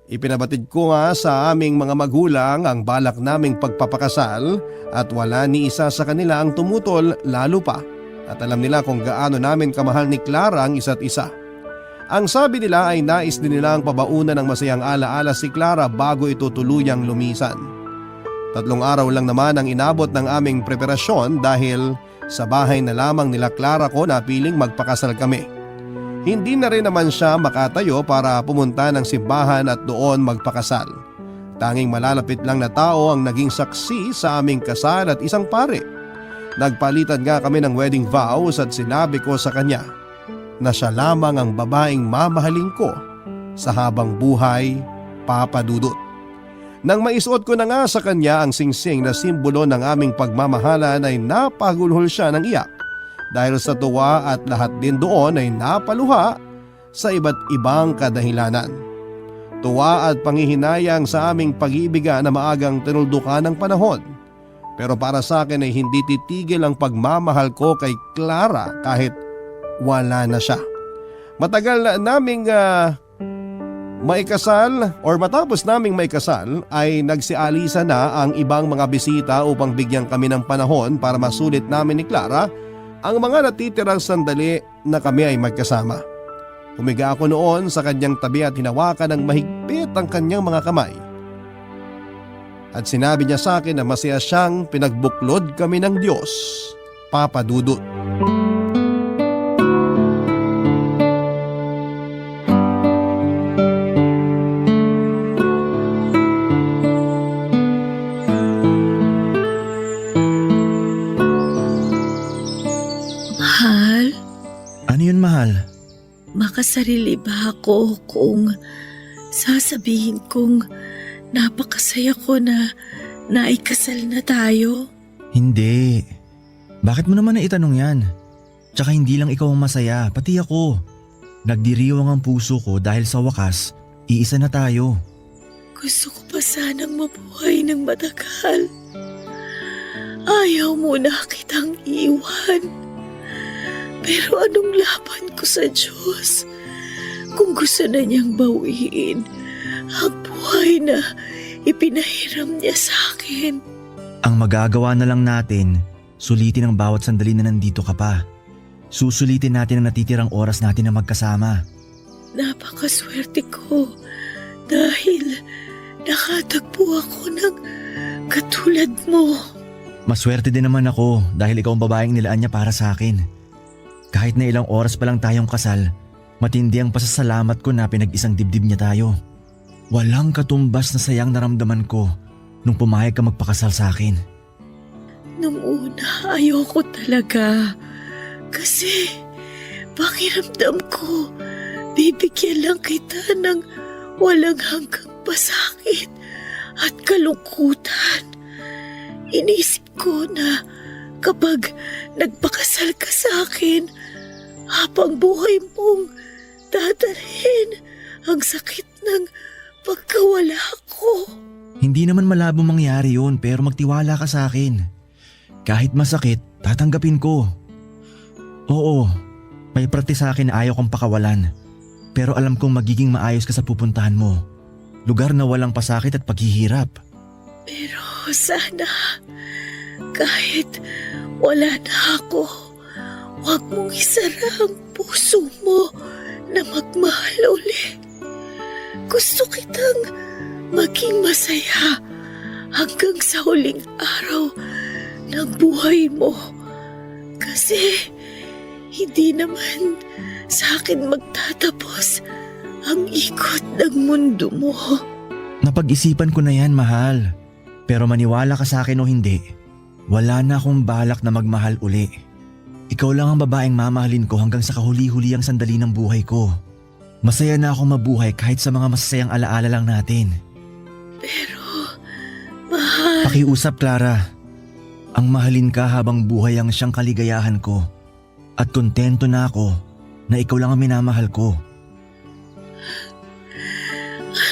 Ipinabatid ko nga sa aming mga magulang ang balak naming pagpapakasal at wala ni isa sa kanila ang tumutol lalo pa at alam nila kung gaano namin kamahal ni Clara ang isa't isa. Ang sabi nila ay nais din nilang pabaunan ng masayang alaala si Clara bago ito tuluyang lumisan. 3 araw lang naman ang inabot ng aming preparasyon dahil sa bahay na lamang nila Clara ko na piling magpakasal kami. Hindi na rin naman siya makatayo para pumunta ng simbahan at doon magpakasal. Tanging malalapit lang na tao ang naging saksi sa aming kasal at isang pare. Nagpalitan nga kami ng wedding vows at sinabi ko sa kanya na siya lamang ang babaeng mamahalin ko sa habang buhay, Papa Dudut. Nang maisuot ko na nga sa kanya ang singsing na simbolo ng aming pagmamahalan ay napagulhol siya ng iyak dahil sa tuwa at lahat din doon ay napaluha sa iba't ibang kadahilanan. Tuwa at panghihinayang sa aming pag-iibigan na maagang tinuldukan ng panahon. Pero para sa akin ay hindi titigil ang pagmamahal ko kay Clara kahit wala na siya. Matagal na naming maikasal or matapos naming maikasal ay nagsialisa na ang ibang mga bisita upang bigyan kami ng panahon para masulit namin ni Clara ang mga natitirang sandali na kami ay magkasama. Humiga ako noon sa kanyang tabi at hinawakan ng mahigpit ang kanyang mga kamay. At sinabi niya sa akin na masaya siyang pinagbuklod kami ng Diyos, Papa Dudut. Mahal, Ano yun, mahal? makasarili ba ako kung sasabihin kong napakasaya ko na naikasal na tayo? Hindi. Bakit mo naman naitanong yan? Tsaka hindi lang ikaw ang masaya, pati ako. Nagdiriwang ang puso ko dahil sa wakas, iisa na tayo. Gusto ko pa sanang mabuhay ng matagal. Ayaw mo na kitang iwan. Pero anong laban ko sa Diyos kung gusto na niyang bawiin ang buhay na ipinahiram niya sa akin? Ang magagawa na lang natin, sulitin ang bawat sandali na nandito ka pa. Susulitin natin ang natitirang oras natin na magkasama. Napakaswerte ko dahil nakatagpo ako ng katulad mo. Maswerte din naman ako dahil ikaw ang babaeng nilaan niya para sa akin. Kahit na ilang oras pa lang tayong kasal, matindi ang pasasalamat ko na pinag-isang dibdib niya tayo. Walang katumbas na sayang naramdaman ko nung pumayag ka magpakasal sa akin. Nung una, ayoko talaga. Kasi, pakiramdam ko, bibigyan lang kita ng walang hanggang pasakit at kalungkutan. Inisip ko na kapag nagpakasal ka sa akin, habang buhay mong dadalhin ang sakit ng pagkawala ko. Hindi naman malabo mangyari yun pero magtiwala ka sa akin. Kahit masakit, tatanggapin ko. Oo, may parte sa akin na ayaw kong pakawalan. Pero alam kong magiging maayos ka sa pupuntahan mo. Lugar na walang pasakit at paghihirap. Pero sana, kahit wala na ako, huwag mong isara ang puso mo na magmahal uli. Gusto kitang maging masaya hanggang sa huling araw ng buhay mo. Kasi hindi naman sa akin magtatapos ang ikot ng mundo mo. Napag-isipan ko na yan, mahal. Pero maniwala ka sa akin o hindi, wala na akong balak na magmahal uli. Ikaw lang ang babaeng mamahalin ko hanggang sa kahuli-huli ang sandali ng buhay ko. Masaya na akong mabuhay kahit sa mga masasayang alaala lang natin. Pero, mahal, Pakiusap, Clara. Ang mahalin ka habang buhay ang siyang kaligayahan ko. At kontento na ako na ikaw lang ang minamahal ko.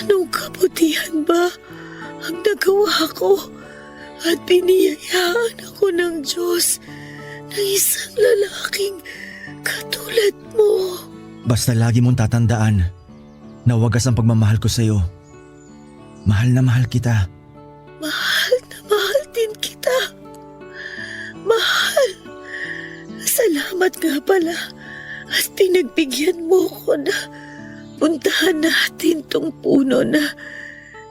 Anong kabutihan ba ang nagawa ko at biniyayaan ako ng Diyos ng isang lalaking katulad mo? Basta lagi mong tatandaan na wagas ang pagmamahal ko sa'yo. Mahal na mahal kita. Mahal na mahal din kita. Mahal. Salamat nga pala at pinagbigyan mo ko na puntahan natin tong puno na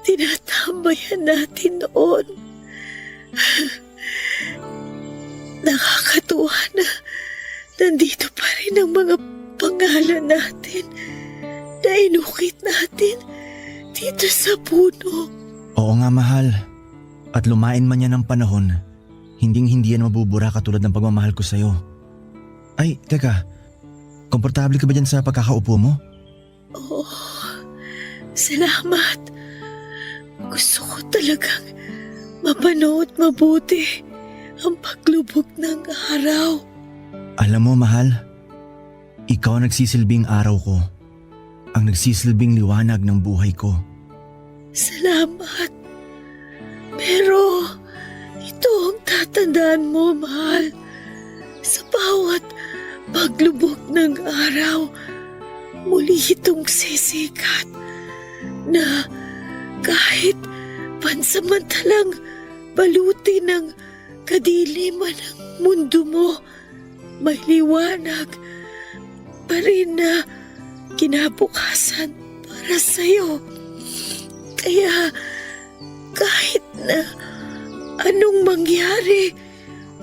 tinatambayan natin noon. Nakakatuwa na nandito pa rin ang mga pangalan natin na inukit natin dito sa puno. Oo nga mahal. At lumain man yan ng panahon, hinding-hindi yan mabubura katulad ng pagmamahal ko sa'yo. Ay, teka. Komportable ka ba dyan sa pagkakaupo mo? Oh, salamat. Gusto ko talagang mapanood mabuti ang paglubog ng araw. Alam mo mahal, ikaw ang nagsisilbing araw ko. Ang nagsisilbing liwanag ng buhay ko. Salamat. Pero ito ang tatandaan mo, mahal. Sa bawat paglubog ng araw, muli itong sisikat na kahit pansamantalang baluti ng kadiliman ng mundo mo, may liwanag pa rin na kinabukasan para sa'yo. Kaya kahit na anong mangyari,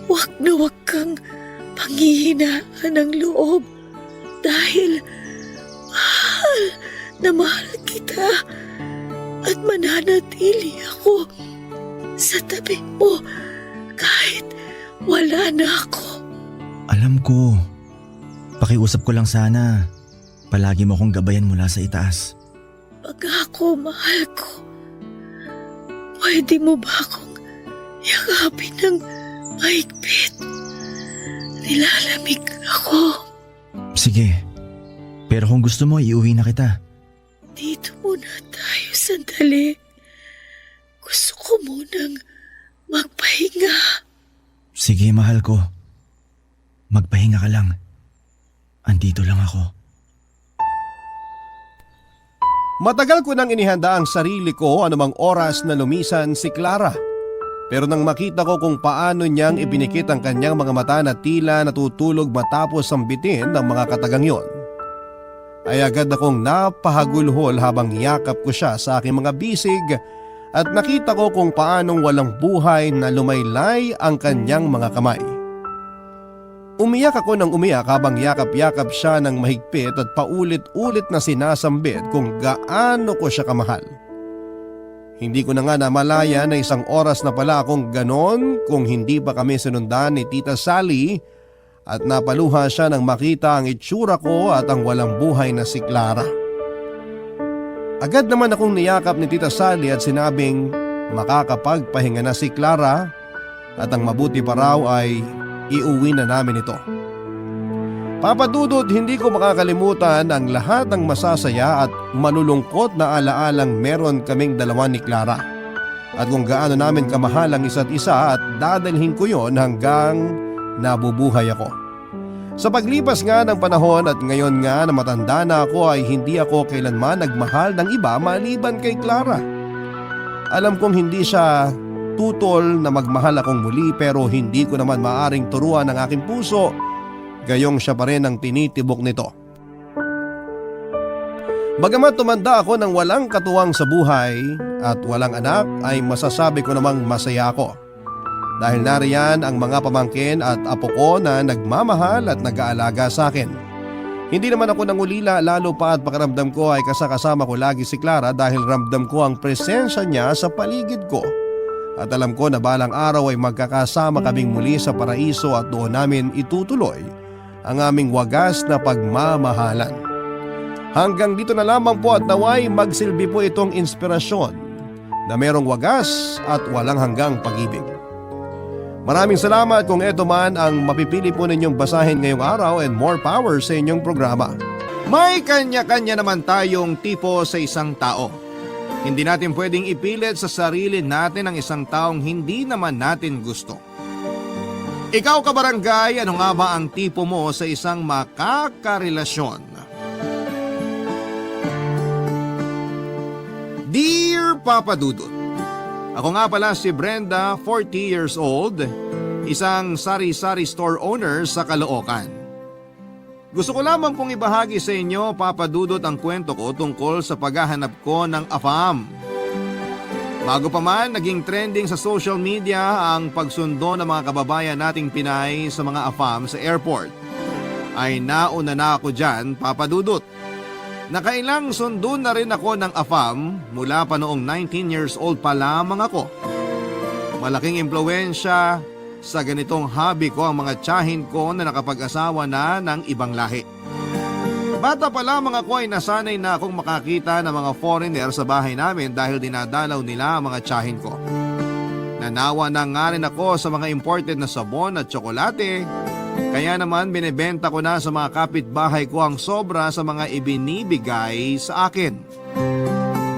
wag kang panghihinaan ng loob dahil mahal na mahal kita at mananatili ako sa tabi mo kahit wala na ako. Alam ko. Pakiusap ko lang sana. Palagi mo akong gabayan mula sa itaas. Pag ako mahal ko, pwede mo ba akong yakapin ng mahigpit? Nilalamig ako. Sige. Pero kung gusto mo, iuwi na kita. Dito muna tayo sandali. Gusto ko munang magpahinga. Sige, mahal ko. Magpahinga ka lang. Andito lang ako. Matagal ko nang inihanda ang sarili ko anumang oras na lumisan si Clara. Pero nang makita ko kung paano niyang ipinikit ang kanyang mga mata na tila natutulog matapos sambitin ng mga katagang yon, ay agad akong napahagulhol habang yakap ko siya sa aking mga bisig at nakita ko kung paanong walang buhay na lumaylay ang kanyang mga kamay. Umiyak ako ng umiyak habang yakap-yakap siya ng mahigpit at paulit-ulit na sinasambit kung gaano ko siya kamahal. Hindi ko na nga namalaya na isang oras na pala akong ganon kung hindi pa kami sinundan ni Tita Sally at napaluha siya nang makita ang itsura ko at ang walang buhay na si Clara. Agad naman akong niyakap ni Tita Sally at sinabing makakapagpahinga na si Clara at ang mabuti pa raw ay iuwi na namin ito. Papa Dudut, hindi ko makakalimutan ang lahat ng masasaya at malulungkot na alaalang meron kaming dalawa ni Clara at kung gaano namin kamahal ang isa't isa at dadalhin ko yon hanggang nabubuhay ako. Sa paglipas nga ng panahon at ngayon nga na matanda na ako ay hindi ako kailanman nagmahal ng iba maliban kay Clara. Alam kong hindi siya tutol na magmahal akong muli pero hindi ko naman maaring turuan ang aking puso. Gayong siya pa rin ang tinitibok nito. Bagamat tumanda ako ng walang katuwang sa buhay at walang anak ay masasabi ko namang masaya ako. Dahil nariyan ang mga pamangkin at apo ko na nagmamahal at nag-aalaga sa akin. Hindi naman ako nangulila lalo pa at pakiramdam ko ay kasakasama ko lagi si Clara dahil ramdam ko ang presensya niya sa paligid ko. At alam ko na balang araw ay magkakasama kaming muli sa paraiso at doon namin itutuloy ang aming wagas na pagmamahalan. Hanggang dito na lamang po at naway magsilbi po itong inspirasyon na merong wagas at walang hanggang pag-ibig. Maraming salamat kung ito man ang mapipili po ninyong basahin ngayong araw and more power sa inyong programa. May kanya-kanya naman tayong tipo sa isang tao. Hindi natin pwedeng ipilit sa sarili natin ang isang taong hindi naman natin gusto. Ikaw kabarangay, ano nga ba ang tipo mo sa isang makakarelasyon? Dear Papa Dudut, ako nga pala si Brenda, 40 years old, isang sari-sari store owner sa Caloocan. Gusto ko lamang pong ibahagi sa inyo, Papa Dudut, ang kwento ko tungkol sa paghahanap ko ng AFAM. Bago pa man naging trending sa social media ang pagsundo ng mga kababayan nating Pinay sa mga AFAM sa airport, ay nauna na ako dyan, Papa Dudut. Nakailang sundo na rin ako ng AFAM mula pa noong 19 years old pa lamang ako. Malaking impluwensya sa ganitong hobby ko ang mga tiyahin ko na nakapag-asawa na ng ibang lahi. Bata pa lamang ako ay nasanay na akong makakita ng mga foreigner sa bahay namin dahil dinadalaw nila ang mga tiyahin ko. Nanawa na nga rin ako sa mga imported na sabon at tsokolate, kaya naman binibenta ko na sa mga kapitbahay ko ang sobra sa mga ibinibigay sa akin.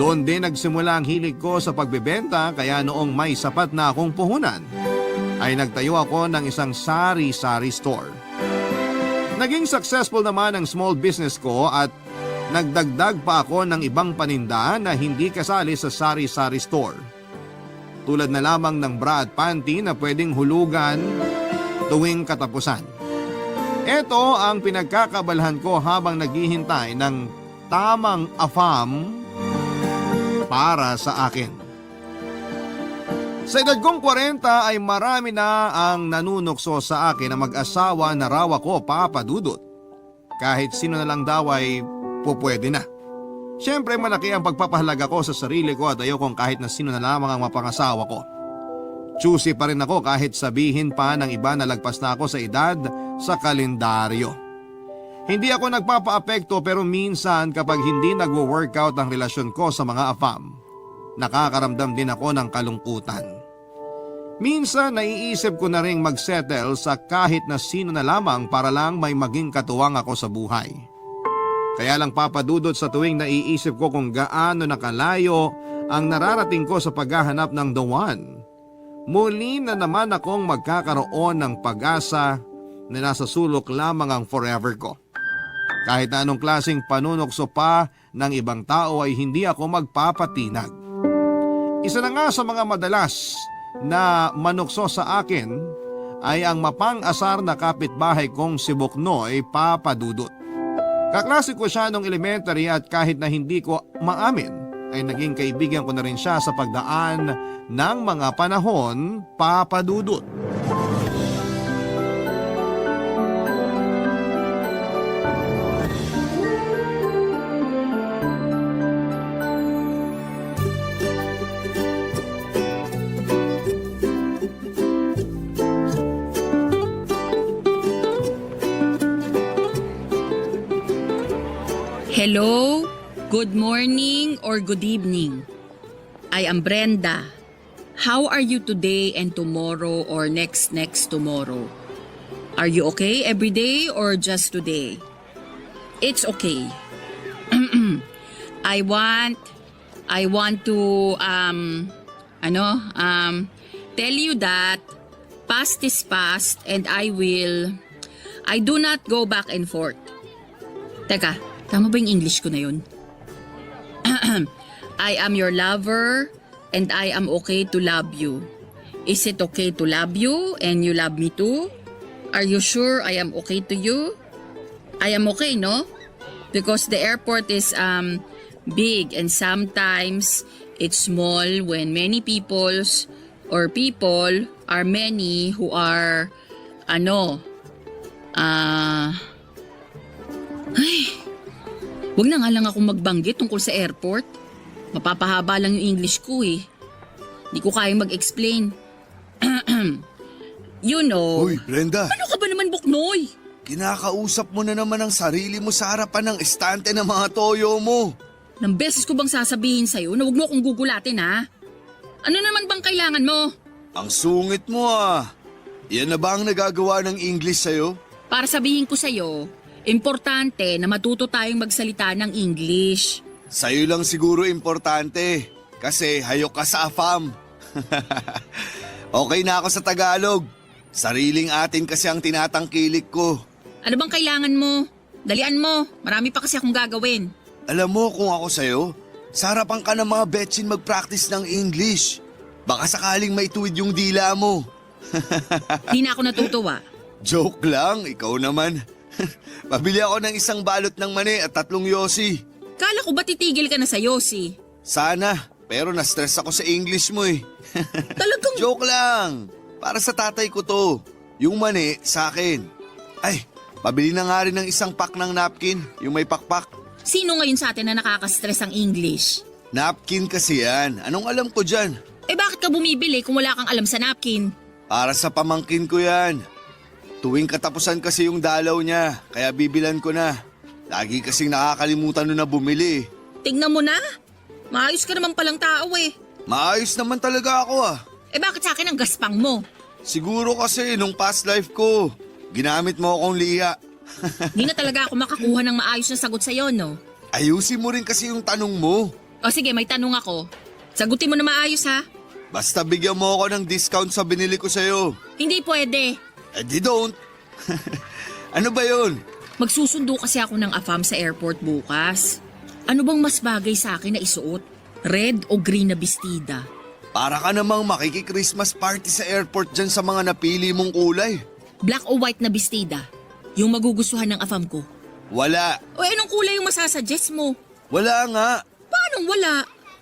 Doon din nagsimula ang hilig ko sa pagbebenta, kaya noong may sapat na akong puhunan, ay nagtayo ako ng isang sari-sari store. Naging successful naman ang small business ko at nagdagdag pa ako ng ibang paninda na hindi kasali sa sari-sari store. Tulad na lamang ng bra at panty na pwedeng hulugan tuwing katapusan. Ito ang pinagkakabalhan ko habang naghihintay ng tamang AFAM para sa akin. Sa edad kong 40 ay marami na ang nanunukso sa akin na mag-asawa na raw ako, Papa Dudut. Kahit sino na lang daw ay pupwede na. Siyempre malaki ang pagpapahalaga ko sa sarili ko at ayokong kahit na sino na lamang ang mapangasawa ko. Choosy pa rin ako kahit sabihin pa ng iba na lagpas na ako sa edad sa kalendaryo. Hindi ako nagpapaapekto pero minsan kapag hindi nagwo-workout ang relasyon ko sa mga AFAM, nakakaramdam din ako ng kalungkutan. Minsan naiisip ko na ring magsettle sa kahit na sino na lamang para lang may maging katuwang ako sa buhay. Kaya lang Papa Dudut, sa tuwing naiisip ko kung gaano nakalayo ang nararating ko sa paghahanap ng the one, muli na naman akong magkakaroon ng pag-asa na nasa sulok lamang ang forever ko. Kahit na anong klaseng panunokso pa ng ibang tao ay hindi ako magpapatinag. Isa na nga sa mga madalas na manukso sa akin ay ang mapang-asar na kapitbahay kong si Buknoy, Papa Dudut. Kaklase ko siya nung elementary at kahit na hindi ko maamin ay naging kaibigan ko na rin siya sa pagdaan ng mga panahon, Papa Dudut. Hello, good morning or good evening. I am Brenda. How are you today and tomorrow or next tomorrow? Are you okay every day or just today? It's okay. I want to tell you that past is past and I do not go back and forth. Teka, tama ba yung English ko na yun? I am your lover and I am okay to love you. Is it okay to love you and you love me too? Are you sure I am okay to you? I am okay, no? Because the airport is big and sometimes it's small when many people are many who are wag na nga lang akong magbanggit tungkol sa airport. Mapapahaba lang yung English ko eh. Hindi ko kayang mag-explain. You know. Uy, Brenda, Ano ka ba naman, Buknoy? kinakausap mo na naman ang sarili mo sa harapan ng estante ng mga toyo mo. Nang beses ko bang sasabihin sa'yo na huwag mo akong gugulatin ha? Ano naman bang kailangan mo? Ang sungit mo ah. Yan na ba ang nagagawa ng English sa'yo? Para sabihin ko sa'yo, Importante na matuto tayong magsalita ng English. Sa'yo lang siguro importante. Kasi hayok ka sa AFAM. Okay na ako sa Tagalog. Sariling atin kasi ang tinatangkilik ko. Ano bang kailangan mo? Dalian mo, marami pa kasi akong gagawin. Alam mo kung ako sa'yo, sa harapan ka ng mga betsin mag-practice ng English. Baka sakaling maituwid yung dila mo. Di na ako natutuwa. Joke lang, ikaw naman. Pabili ako ng isang balot ng mani at 3 yosi. Kala ko ba titigil ka na sa Yossi? Sana, pero na-stress ako sa English mo eh. Talagang... Joke lang. Para sa tatay ko to. Yung mani, sa akin. Ay, pabili na nga rin ng isang pack ng napkin, yung may pakpak. Sino ngayon sa atin na nakaka-stress ang English? Napkin kasi yan. Anong alam ko dyan? Eh bakit ka bumibili kung wala kang alam sa napkin? Para sa pamangkin ko yan. Tuwing katapusan kasi yung dalaw niya, kaya bibilan ko na. Lagi kasing nakakalimutan nun na bumili. Tignan mo na. Maayos ka naman palang tao eh. Maayos naman talaga ako ah. Eh bakit sa akin ang gaspang mo? Siguro kasi nung past life ko, ginamit mo akong liya. Di na talaga ako makakuha ng maayos na sagot sa'yo, no? Ayusin mo rin kasi yung tanong mo. O sige, may tanong ako. Sagutin mo na maayos ha. Basta bigyan mo ako ng discount sa binili ko sa'yo. Hindi pwede. Eh di don't. Ano ba yun? Magsusundo kasi ako ng AFAM sa airport bukas. Ano bang mas bagay sa akin na isuot? Red o green na bestida? Para ka namang makiki-Christmas party sa airport dyan sa mga napili mong kulay. Black o white na bestida? Yung magugustuhan ng AFAM ko? Wala. O anong kulay yung masasuggest mo? Wala nga. Paano wala?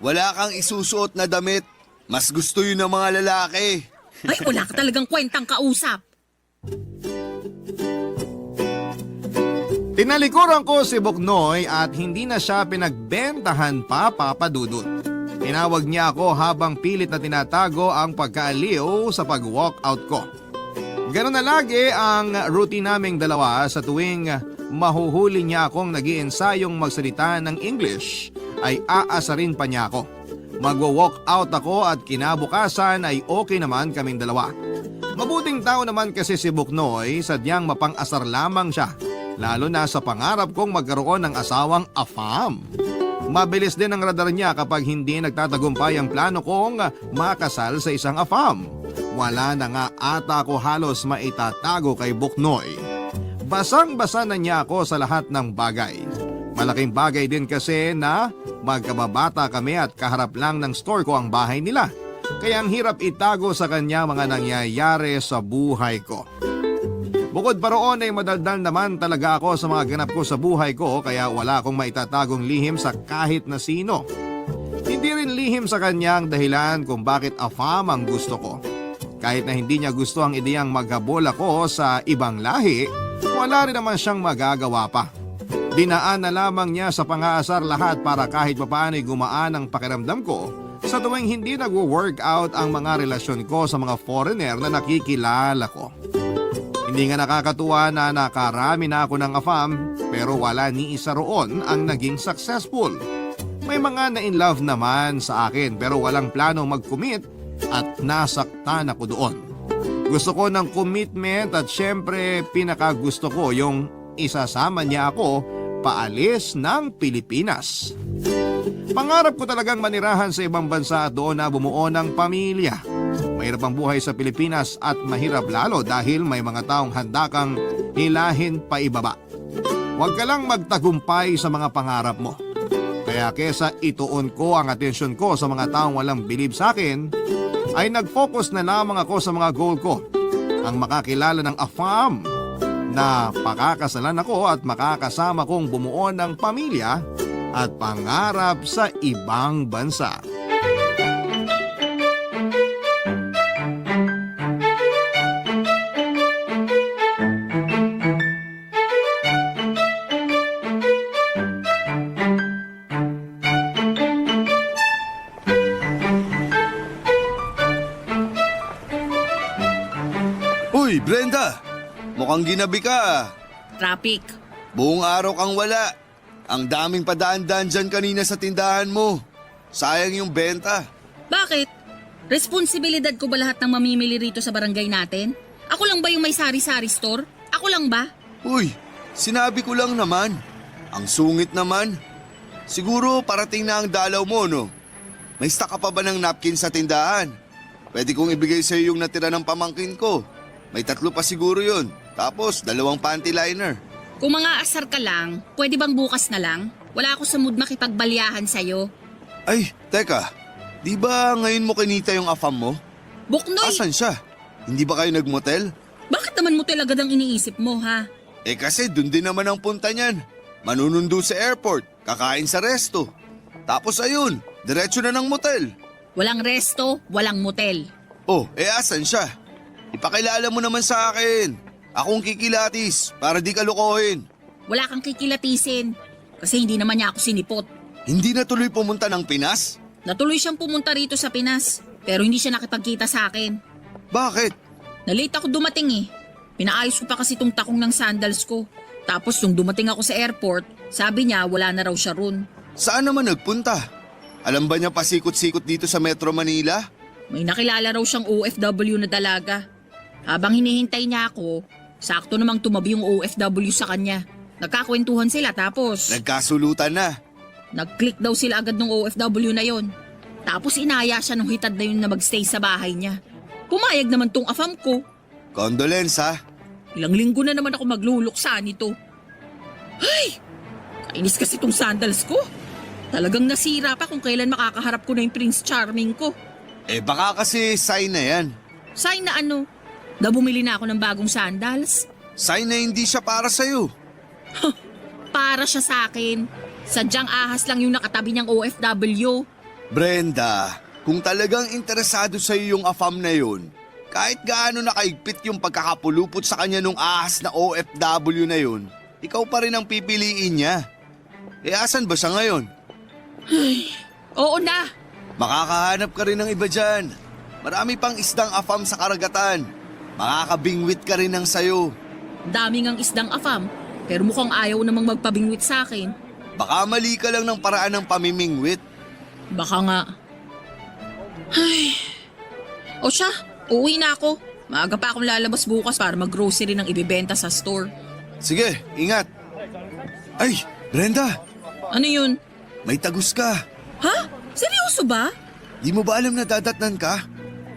Wala kang isusuot na damit. Mas gusto yun ng mga lalaki. Ay, wala ka talagang kwentang kausap. Tinalikuran ko si Buknoy at hindi na siya pinagbentahan pa, Papa Dudut. Tinawag niya ako habang pilit na tinatago ang pagkaaliw sa pag-walkout ko. Ganun na lagi ang routine naming dalawa sa tuwing mahuhuli niya akong nag-iensayong magsalita ng English ay aasarin pa niya ako. Magwo-walk out ako at kinabukasan ay okay naman kaming dalawa. Mabuting tao naman kasi si Buknoy, sadyang mapang-asar lamang siya. Lalo na sa pangarap kong magkaroon ng asawang AFAM. Mabilis din ang radar niya kapag hindi nagtatagumpay ang plano kong makasal sa isang AFAM. Wala na nga ata ako halos maitatago kay Buknoy. Basang-basa na niya ako sa lahat ng bagay. Malaking bagay din kasi na magkababata kami at kaharap lang ng store ko ang bahay nila. Kaya ang hirap itago sa kanya mga nangyayari sa buhay ko. Bukod pa roon ay madaldal naman talaga ako sa mga ganap ko sa buhay ko kaya wala akong maitatagong lihim sa kahit na sino. Hindi rin lihim sa kanya ang dahilan kung bakit AFAM ang gusto ko. Kahit na hindi niya gusto ang ideyang maghabol ako sa ibang lahi, wala rin naman siyang magagawa pa. Dinaan na lamang niya sa pang-aasar lahat para kahit papaano'y gumaan ang pakiramdam ko sa tuwing hindi nagwo-workout ang mga relasyon ko sa mga foreigner na nakikilala ko. Hindi nga nakakatuwa na nakarami na ako ng AFAM pero wala ni isa roon ang naging successful. May mga na-in-love naman sa akin pero walang planong mag-commit at nasaktan ako doon. Gusto ko ng commitment at syempre pinakagusto ko yung isasama niya ako paalis ng Pilipinas. Pangarap ko talagang manirahan sa ibang bansa at doon na bumuo ng pamilya. Mahirap ang buhay sa Pilipinas at mahirap lalo dahil may mga taong handa kang hilahin pa ibaba. Huwag ka lang magtagumpay sa mga pangarap mo. Kaya kesa ituon ko ang atensyon ko sa mga taong walang bilib sa akin, ay nag-focus na lamang ako sa mga goal ko. Ang makakilala ng AFAM na pakakasalan ako at makakasama kong bumuo ng pamilya at pangarap sa ibang bansa. Uy, Brenda! Mukhang ginabi ka. Traffic. Buong araw kang wala. Ang daming padaan-daan dyan kanina sa tindahan mo. Sayang yung benta. Bakit? Responsibilidad ko ba lahat ng mamimili rito sa barangay natin? Ako lang ba yung may sari-sari store? Ako lang ba? Uy, Sinabi ko lang naman. Ang sungit naman. Siguro parating na ang dalaw mo, no? May stock ka pa ba ng napkin sa tindahan? Pwede kong ibigay sa iyo yung natira ng pamangkin ko. May 3 pa siguro yun. Tapos 2 panty liner. Kung mga asar ka lang, pwede bang bukas na lang? Wala ako sa mood makipagbalyahan sa'yo. Ay, teka. Di ba ngayon mo kinita yung afam mo? Buknoy, Asan siya? Hindi ba kayo nagmotel? bakit naman mo talaga ang iniisip mo, ha? Eh kasi dun din naman ang punta niyan. Manunundo sa airport, kakain sa resto. Tapos ayun, diretso na ng motel. Walang resto, walang motel. Oh, asan siya? Ipakilala mo naman sa akin. Akong kikilatis para di ka lokohin. Wala kang kikilatisin. Kasi hindi naman niya ako sinipot. Hindi na tuloy pumunta ng Pinas? Natuloy siyang pumunta rito sa Pinas. Pero hindi siya nakipagkita sa akin. Bakit? Nalate ako dumating eh. Pinaayos ko pa kasi tong takong ng sandals ko. Tapos nung dumating ako sa airport, sabi niya wala na raw siya ron. Saan naman nagpunta? Alam ba niya pasikot-sikot dito sa Metro Manila? May nakilala raw siyang OFW na dalaga. Habang hinihintay niya ako, sakto namang tumabi yung OFW sa kanya. Nagkakwentuhan sila tapos Nagkasulutan na. nag-click daw sila agad ng OFW na yon. Tapos inaya siya nung hitad na yun na magstay sa bahay niya. Pumayag naman tong afam ko. Condolence ha. Ilang linggo na naman ako magluluksa nito. Ay! Kainis kasi tong sandals ko. Talagang nasira pa kung kailan makakaharap ko na yung Prince Charming ko. Eh baka kasi sign na yan. Sign na ano? Na bumili na ako ng bagong sandals? Sign na hindi siya para sa'yo. Para siya sa akin. Sadyang ahas lang yung nakatabi niyang OFW. Brenda, kung talagang interesado sa'yo yung afam na yun, kahit gaano nakaigpit yung pagkakapulupot sa kanya nung ahas na OFW na yun, ikaw pa rin ang pipiliin niya. Eh asan ba siya ngayon? Oo na. Makakahanap ka rin ng iba dyan. Marami pang isdang afam sa karagatan. Makakabingwit ka rin ng sayo. Daming ang isdang afam, pero mukhang ayaw namang magpabingwit sa akin. Baka mali ka lang ng paraan ng pamimingwit. Baka nga. Ay. O siya, uuwi na ako. Maaga pa akong lalabas bukas para mag-grocery ng ibibenta sa store. Sige, ingat. Ay, Brenda, Ano yun? may tagus ka. Ha? Seryoso ba? Di mo ba alam na dadatnan ka?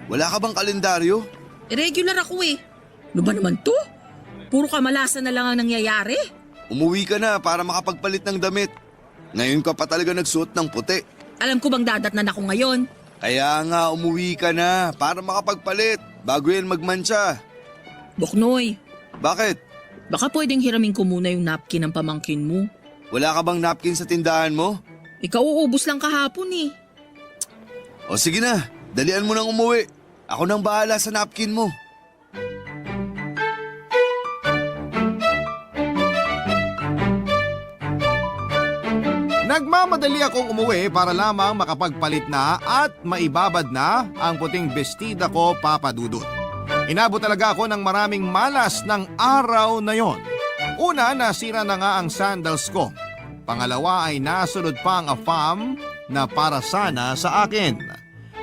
Wala ka bang kalendaryo? Irregular ako eh. Ano ba naman to? Puro kamalasan na lang ang nangyayari. Umuwi ka na para makapagpalit ng damit. Ngayon ka pa talaga nagsuot ng puti. Alam ko bang dadatnan ako ngayon? Kaya nga umuwi ka na para makapagpalit bago yan magmantsa. Boknoy, Bakit? baka pwedeng hiramin ko muna yung napkin ng pamangkin mo. Wala ka bang napkin sa tindahan mo? Ikaw uubos lang kahapon eh. O sige na, dalian mo nang umuwi. Ako nang bahala sa napkin mo. Nagmamadali akong umuwi para lamang makapagpalit na at maibabad na ang puting bestida ko, Papa Dudut. Inabot talaga ako ng maraming malas ng araw na yon. Una, nasira na nga ang sandals ko. Pangalawa ay nasunod pa ang afam na para sana sa akin.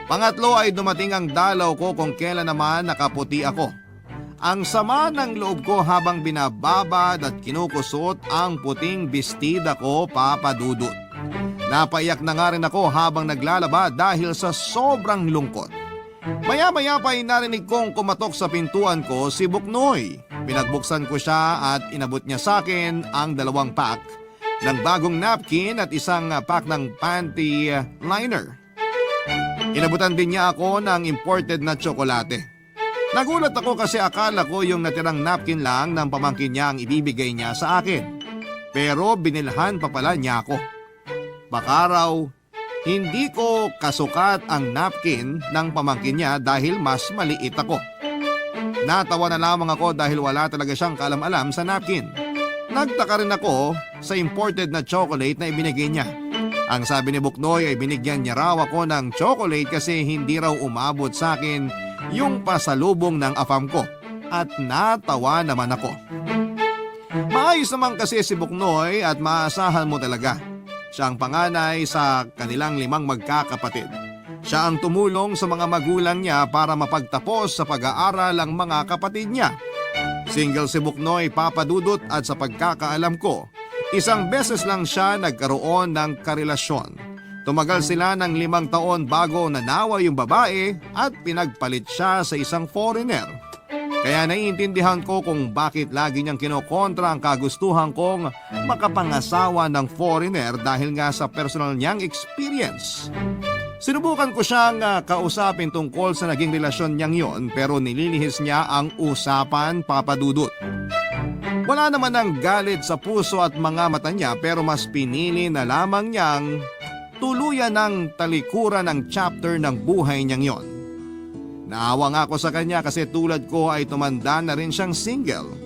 Pangatlo ay dumating ang dalaw ko kung kailan naman nakaputi ako. Ang sama ng loob ko habang binababad at kinukusot ang puting bestida ko, Papa Dudut. Napaiyak na nga rin ako habang naglalaba dahil sa sobrang lungkot. Maya-maya pa ay narinig kong kumatok sa pintuan ko si Buknoy. Pinagbuksan ko siya at inabot niya sa akin ang 2 pack ng bagong napkin at isang pack ng panty liner. Inabutan din niya ako ng imported na tsokolate. Nagulat ako kasi akala ko yung natirang napkin lang ng pamangkin niya ang ibibigay niya sa akin. Pero binilhan pa pala niya ako. Baka raw, hindi ko kasukat ang napkin ng pamangkin niya dahil mas maliit ako. Natawa na lamang ako dahil wala talaga siyang kaalam-alam sa napkin. Nagtaka rin ako sa imported na chocolate na ibinigay niya. Ang sabi ni Buknoy ay binigyan niya raw ako ng chocolate kasi hindi raw umabot sa akin yung pasalubong ng afam ko. At natawa naman ako. Maayos naman kasi si Buknoy at maasahan mo talaga. Siya ang panganay sa kanilang 5 magkakapatid. Siya ang tumulong sa mga magulang niya para mapagtapos sa pag-aaral ang mga kapatid niya. Single si Buknoy, Papa Dudut, at sa pagkakaalam ko, isang beses lang siya nagkaroon ng karelasyon. Tumagal sila ng 5 taon bago nanawa yung babae at pinagpalit siya sa isang foreigner. Kaya naiintindihan ko kung bakit lagi niyang kinokontra ang kagustuhan kong makapangasawa ng foreigner dahil nga sa personal niyang experience. Sinubukan ko siyang kausapin tungkol sa naging relasyon niyang yon pero nililihis niya ang usapan, Papa Dudut. Wala naman ang galit sa puso at mga mata niya pero mas pinili na lamang niyang tuluyan ng talikuran ng chapter ng buhay niyang yon. Naawa nga ako sa kanya kasi tulad ko ay tumanda na rin siyang single.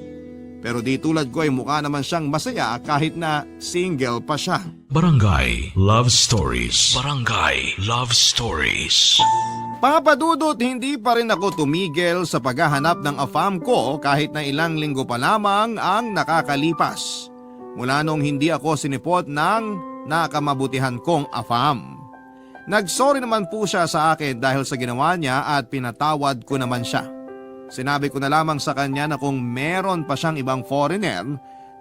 Pero di tulad ko ay mukha naman siyang masaya kahit na single pa siya. Barangay Love Stories. Barangay Love Stories. Papa Dudut, hindi pa rin ako tumigil sa paghahanap ng afam ko kahit na ilang linggo pa lamang ang nakakalipas. Mula nung hindi ako sinipot ng nakamabutihan kong afam. Nagsorry naman po siya sa akin dahil sa ginawa niya at pinatawad ko naman siya. Sinabi ko na lamang sa kanya na kung meron pa siyang ibang foreigner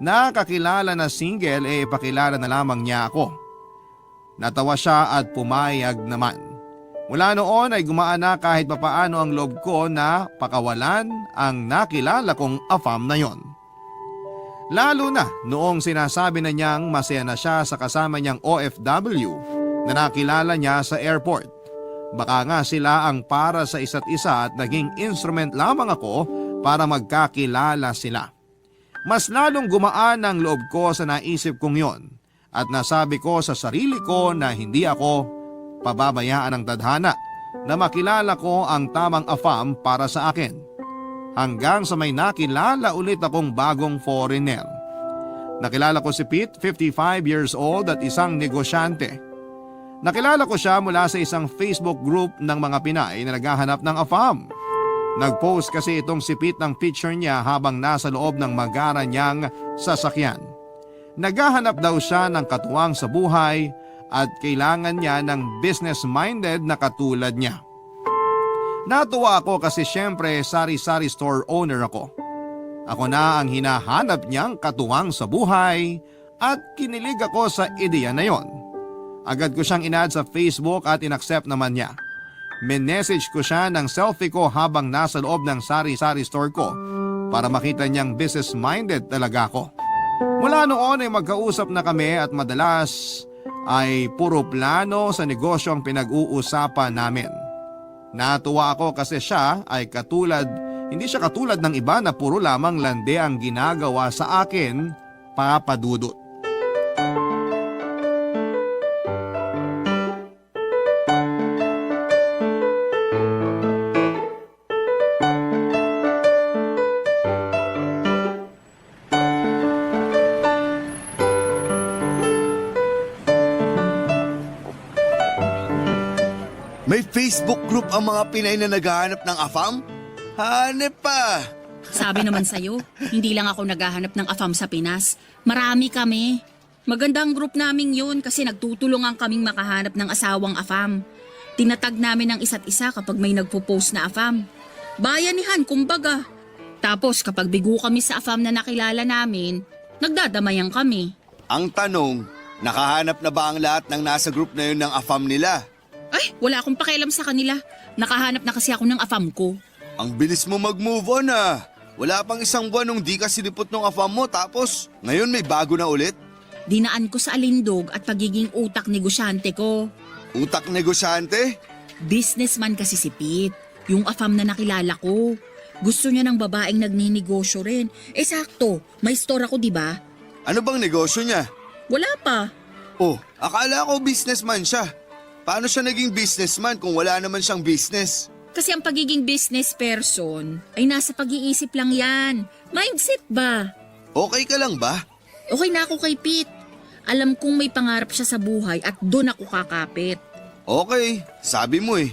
na kakilala na single ipakilala na lamang niya ako. Natawa siya at pumayag naman. Mula noon ay gumaan na kahit papaano ang loob ko na pakawalan ang nakilala kong afam na yon. Lalo na noong sinasabi na niyang masaya na siya sa kasama niyang OFW na nakilala niya sa airport. Baka nga sila ang para sa isa't isa at naging instrument lamang ako para magkakilala sila. Mas lalong gumaan ang loob ko sa naisip kong yon at nasabi ko sa sarili ko na hindi ako pababayaan ng tadhana na makilala ko ang tamang afam para sa akin. Hanggang sa may nakilala ulit akong bagong foreigner. Nakilala ko si Pete, 55 years old at isang negosyante. Nakilala ko siya mula sa isang Facebook group ng mga Pinay na naghahanap ng afam. Nag-post kasi itong si Pete ng picture niya habang nasa loob ng magara niyang sasakyan. Naghahanap daw siya ng katuwang sa buhay at kailangan niya ng business-minded na katulad niya. Natuwa ako kasi syempre sari-sari store owner ako. Ako na ang hinahanap niyang katuwang sa buhay at kinilig ako sa ideya na yon. Agad ko siyang in-add sa Facebook at in-accept naman niya. Minessage ko siya ng selfie ko habang nasa loob ng sari-sari store ko para makita niyang business-minded talaga ako. Mula noon ay magkausap na kami at madalas ay puro plano sa negosyo ang pinag-uusapan namin. Natuwa ako kasi siya ay hindi siya katulad ng iba na puro lamang lande ang ginagawa sa akin, Papa Dudut. May Facebook group ang mga Pinay na naghahanap ng afam? Hanep pa! Sabi naman sa'yo, hindi lang ako naghahanap ng afam sa Pinas. Marami kami. Maganda ang group naming yun kasi nagtutulungan kaming makahanap ng asawang afam. Tinatag namin ang isa't isa kapag may nagpo-post na afam. Bayanihan, kumbaga. Tapos kapag bigo kami sa afam na nakilala namin, nagdadamayan kami. Ang tanong, nakahanap na ba ang lahat ng nasa group na yun ng afam nila? Ay, wala akong pakialam sa kanila. Nakahanap na kasi ako ng afam ko. Ang bilis mo mag-move on ah. Wala pang 1 buwan nung di ka sinipot ng afam mo tapos ngayon may bago na ulit? Dinaan ko sa alindog at pagiging utak negosyante ko. Utak negosyante? Businessman kasi si Pete, yung afam na nakilala ko. Gusto niya ng babaeng nagninegosyo rin. Sakto, may store ako, di ba? Ano bang negosyo niya? Wala pa. Oh, akala ko businessman siya. Paano siya naging businessman kung wala naman siyang business? Kasi ang pagiging business person ay nasa pag-iisip lang yan. Mindset ba? Okay ka lang ba? Okay na ako kay Pete. Alam kong may pangarap siya sa buhay at doon ako kakapit. Okay, sabi mo eh.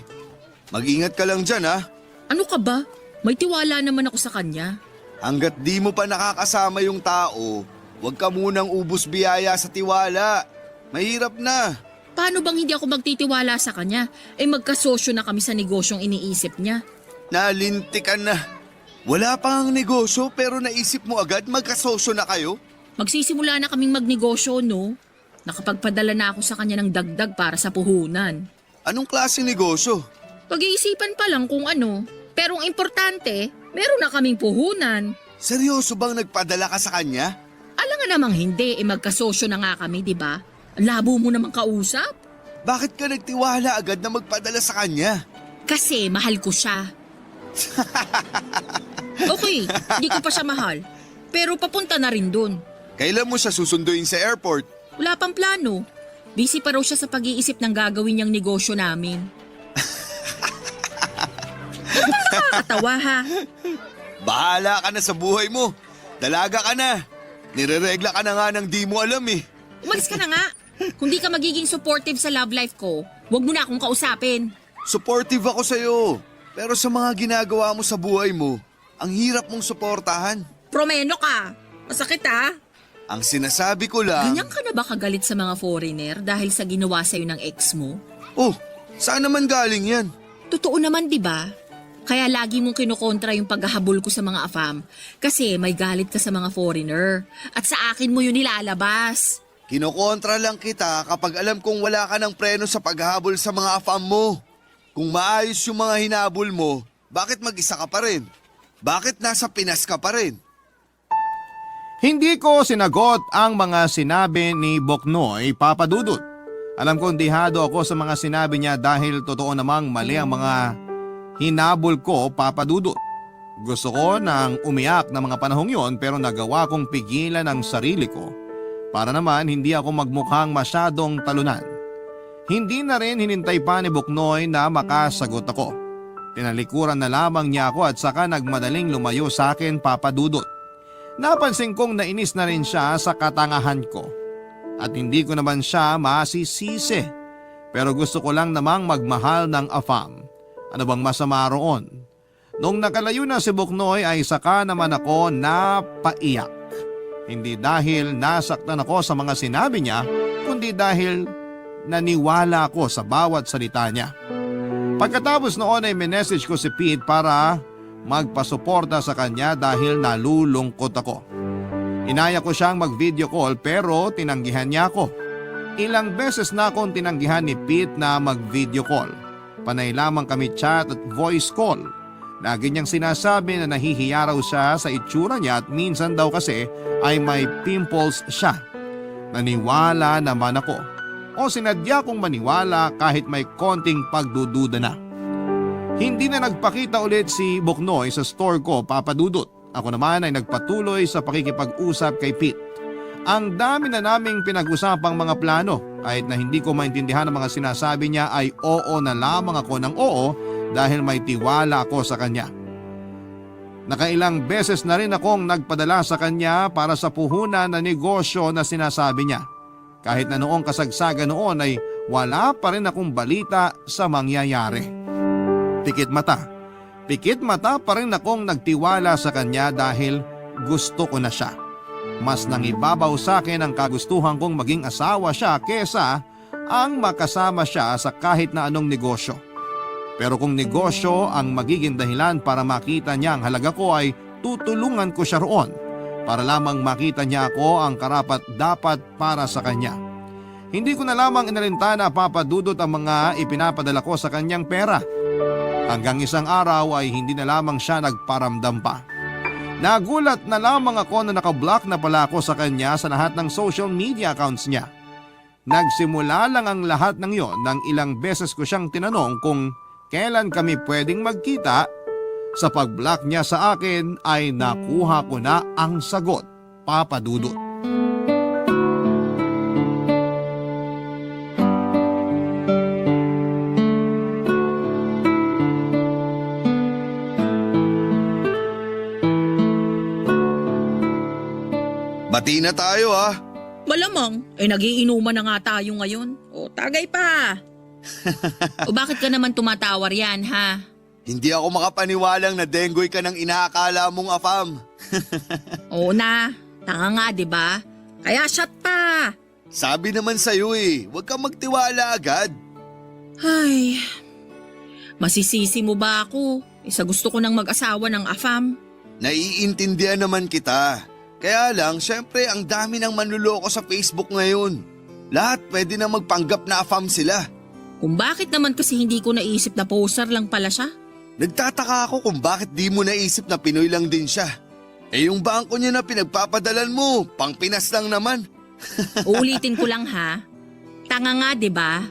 Mag-ingat ka lang dyan ha. Ano ka ba? May tiwala naman ako sa kanya. Hanggat di mo pa nakakasama yung tao, huwag ka munang ubus biyaya sa tiwala. Mahirap na. Paano bang hindi ako magtitiwala sa kanya? Magkasosyo na kami sa negosyong iniisip niya. Nalintikan na. Wala pang negosyo pero naisip mo agad magkasosyo na kayo? Magsisimula na kaming magnegosyo, no? Nakapagpadala na ako sa kanya ng dagdag para sa puhunan. Anong klaseng negosyo? Pag-iisipan pa lang kung ano. Pero ang importante, meron na kaming puhunan. Seryoso bang nagpadala ka sa kanya? Alam nga namang hindi, magkasosyo na nga kami, di ba? Ang labo mo namang kausap. Bakit ka nagtiwala agad na magpadala sa kanya? Kasi mahal ko siya. Okay, hindi ko pa siya mahal. Pero papunta na rin dun. Kailan mo siya susunduin sa airport? Wala pang plano. Busy pa raw siya sa pag-iisip ng gagawin niyang negosyo namin. Ano ba nakakatawa ha? Bahala ka na sa buhay mo. Dalaga ka na. Nireregla ka na nga ng di mo alam eh. Umalis ka na nga. Kung di ka magiging supportive sa love life ko, huwag mo na akong kausapin. Supportive ako sa'yo. Pero sa mga ginagawa mo sa buhay mo, ang hirap mong suportahan. Promeno ka. Masakit ha? Ang sinasabi ko lang... Ganyan ka na ba kagalit sa mga foreigner dahil sa ginawa sa'yo ng ex mo? Oh, saan naman galing yan? Totoo naman, di ba? Kaya lagi mong kinukontra yung paghahabol ko sa mga AFAM kasi may galit ka sa mga foreigner at sa akin mo yun nilalabas. Kinokontra lang kita kapag alam kong wala ka ng preno sa paghahabol sa mga AFAM mo. Kung maayos yung mga hinabol mo, bakit mag-isa ka pa rin? Bakit nasa Pinas ka pa rin? Hindi ko sinagot ang mga sinabi ni Boknoy, Papa Dudut. Alam kong dihado ako sa mga sinabi niya dahil totoo namang mali ang mga hinabol ko, Papa Dudut. Gusto ko nang umiyak na mga panahong yon pero nagawa kong pigilan ang sarili ko para naman hindi ako magmukhang masyadong talunan. Hindi na rin hinintay pa ni Boknoy na makasagot ako. Tinalikuran na lamang niya ako at saka nagmadaling lumayo sa akin, Papa Dudut. Napansin kong nainis na rin siya sa katangahan ko at hindi ko naman siya masisisi. Pero gusto ko lang namang magmahal ng AFAM. Ano bang masama roon? Nung nakalayo na si Boknoy ay saka naman ako napaiyak. Hindi dahil nasaktan ako sa mga sinabi niya, kundi dahil naniwala ako sa bawat salita niya. Pagkatapos noon ay minessage ko si Pete para magpasuporta sa kanya dahil nalulungkot ako. Inaya ko siyang mag-video call pero tinanggihan niya ako. Ilang beses na akong tinanggihan ni Pete na mag-video call. Panay lamang kami chat at voice call. Lagi niyang sinasabi na nahihiya raw siya sa itsura niya at minsan daw kasi ay may pimples siya. Naniwala naman ako. O sinadya kong maniwala kahit may konting pagdududa na. Hindi na nagpakita ulit si Boknoy sa store ko, Papa Dudut. Ako naman ay nagpatuloy sa pakikipag-usap kay Pete. Ang dami na naming pinag-usapang mga plano. Kahit na hindi ko maintindihan ang mga sinasabi niya ay oo na lamang ako ng oo dahil may tiwala ako sa kanya. Nakailang beses na rin akong nagpadala sa kanya para sa puhunan na negosyo na sinasabi niya. Kahit na noong kasagsagan noon ay wala pa rin akong balita sa mangyayari. Pikit mata pa rin akong nagtiwala sa kanya dahil gusto ko na siya. Mas nangibabaw sa akin ang kagustuhan kong maging asawa siya kesa ang makasama siya sa kahit na anong negosyo. Pero kung negosyo ang magiging dahilan para makita niya ang halaga ko ay tutulungan ko siya roon para lamang makita niya ako ang karapat dapat para sa kanya. Hindi ko na lamang inalintana, Papa Dudut, ang mga ipinapadala ko sa kanyang pera. Hanggang isang araw ay hindi na lamang siya nagparamdam pa. Nagulat na lamang ako na nakablock na pala ako sa kanya sa lahat ng social media accounts niya. Nagsimula lang ang lahat ng yon nang ilang beses ko siyang tinanong kung kailan kami pwedeng magkita. Sa pag-block niya sa akin ay nakuha ko na ang sagot, Papa Dudut. Bati na tayo ha. Malamang, nagiinuman na nga tayo ngayon. O, tagay pa. O bakit ka naman tumatawar yan, ha? Hindi ako makapaniwalang na denggoy ka ng inaakala mong AFAM. Oo na, tanga nga, di ba? Kaya shot pa. Sabi naman sa'yo huwag kang magtiwala agad. Ay, masisisi mo ba ako? Isa gusto ko nang mag-asawa ng AFAM. Naiintindihan naman kita. Kaya lang, syempre ang dami ng manluloko sa Facebook ngayon. Lahat pwede na magpanggap na afam sila. Kung bakit naman kasi hindi ko naisip na poser lang pala siya? Nagtataka ako kung bakit di mo naisip na Pinoy lang din siya. Eh yung bangko niya na pinagpapadalan mo, pang Pinas lang naman. Uulitin ko lang ha. Tanga nga, di ba?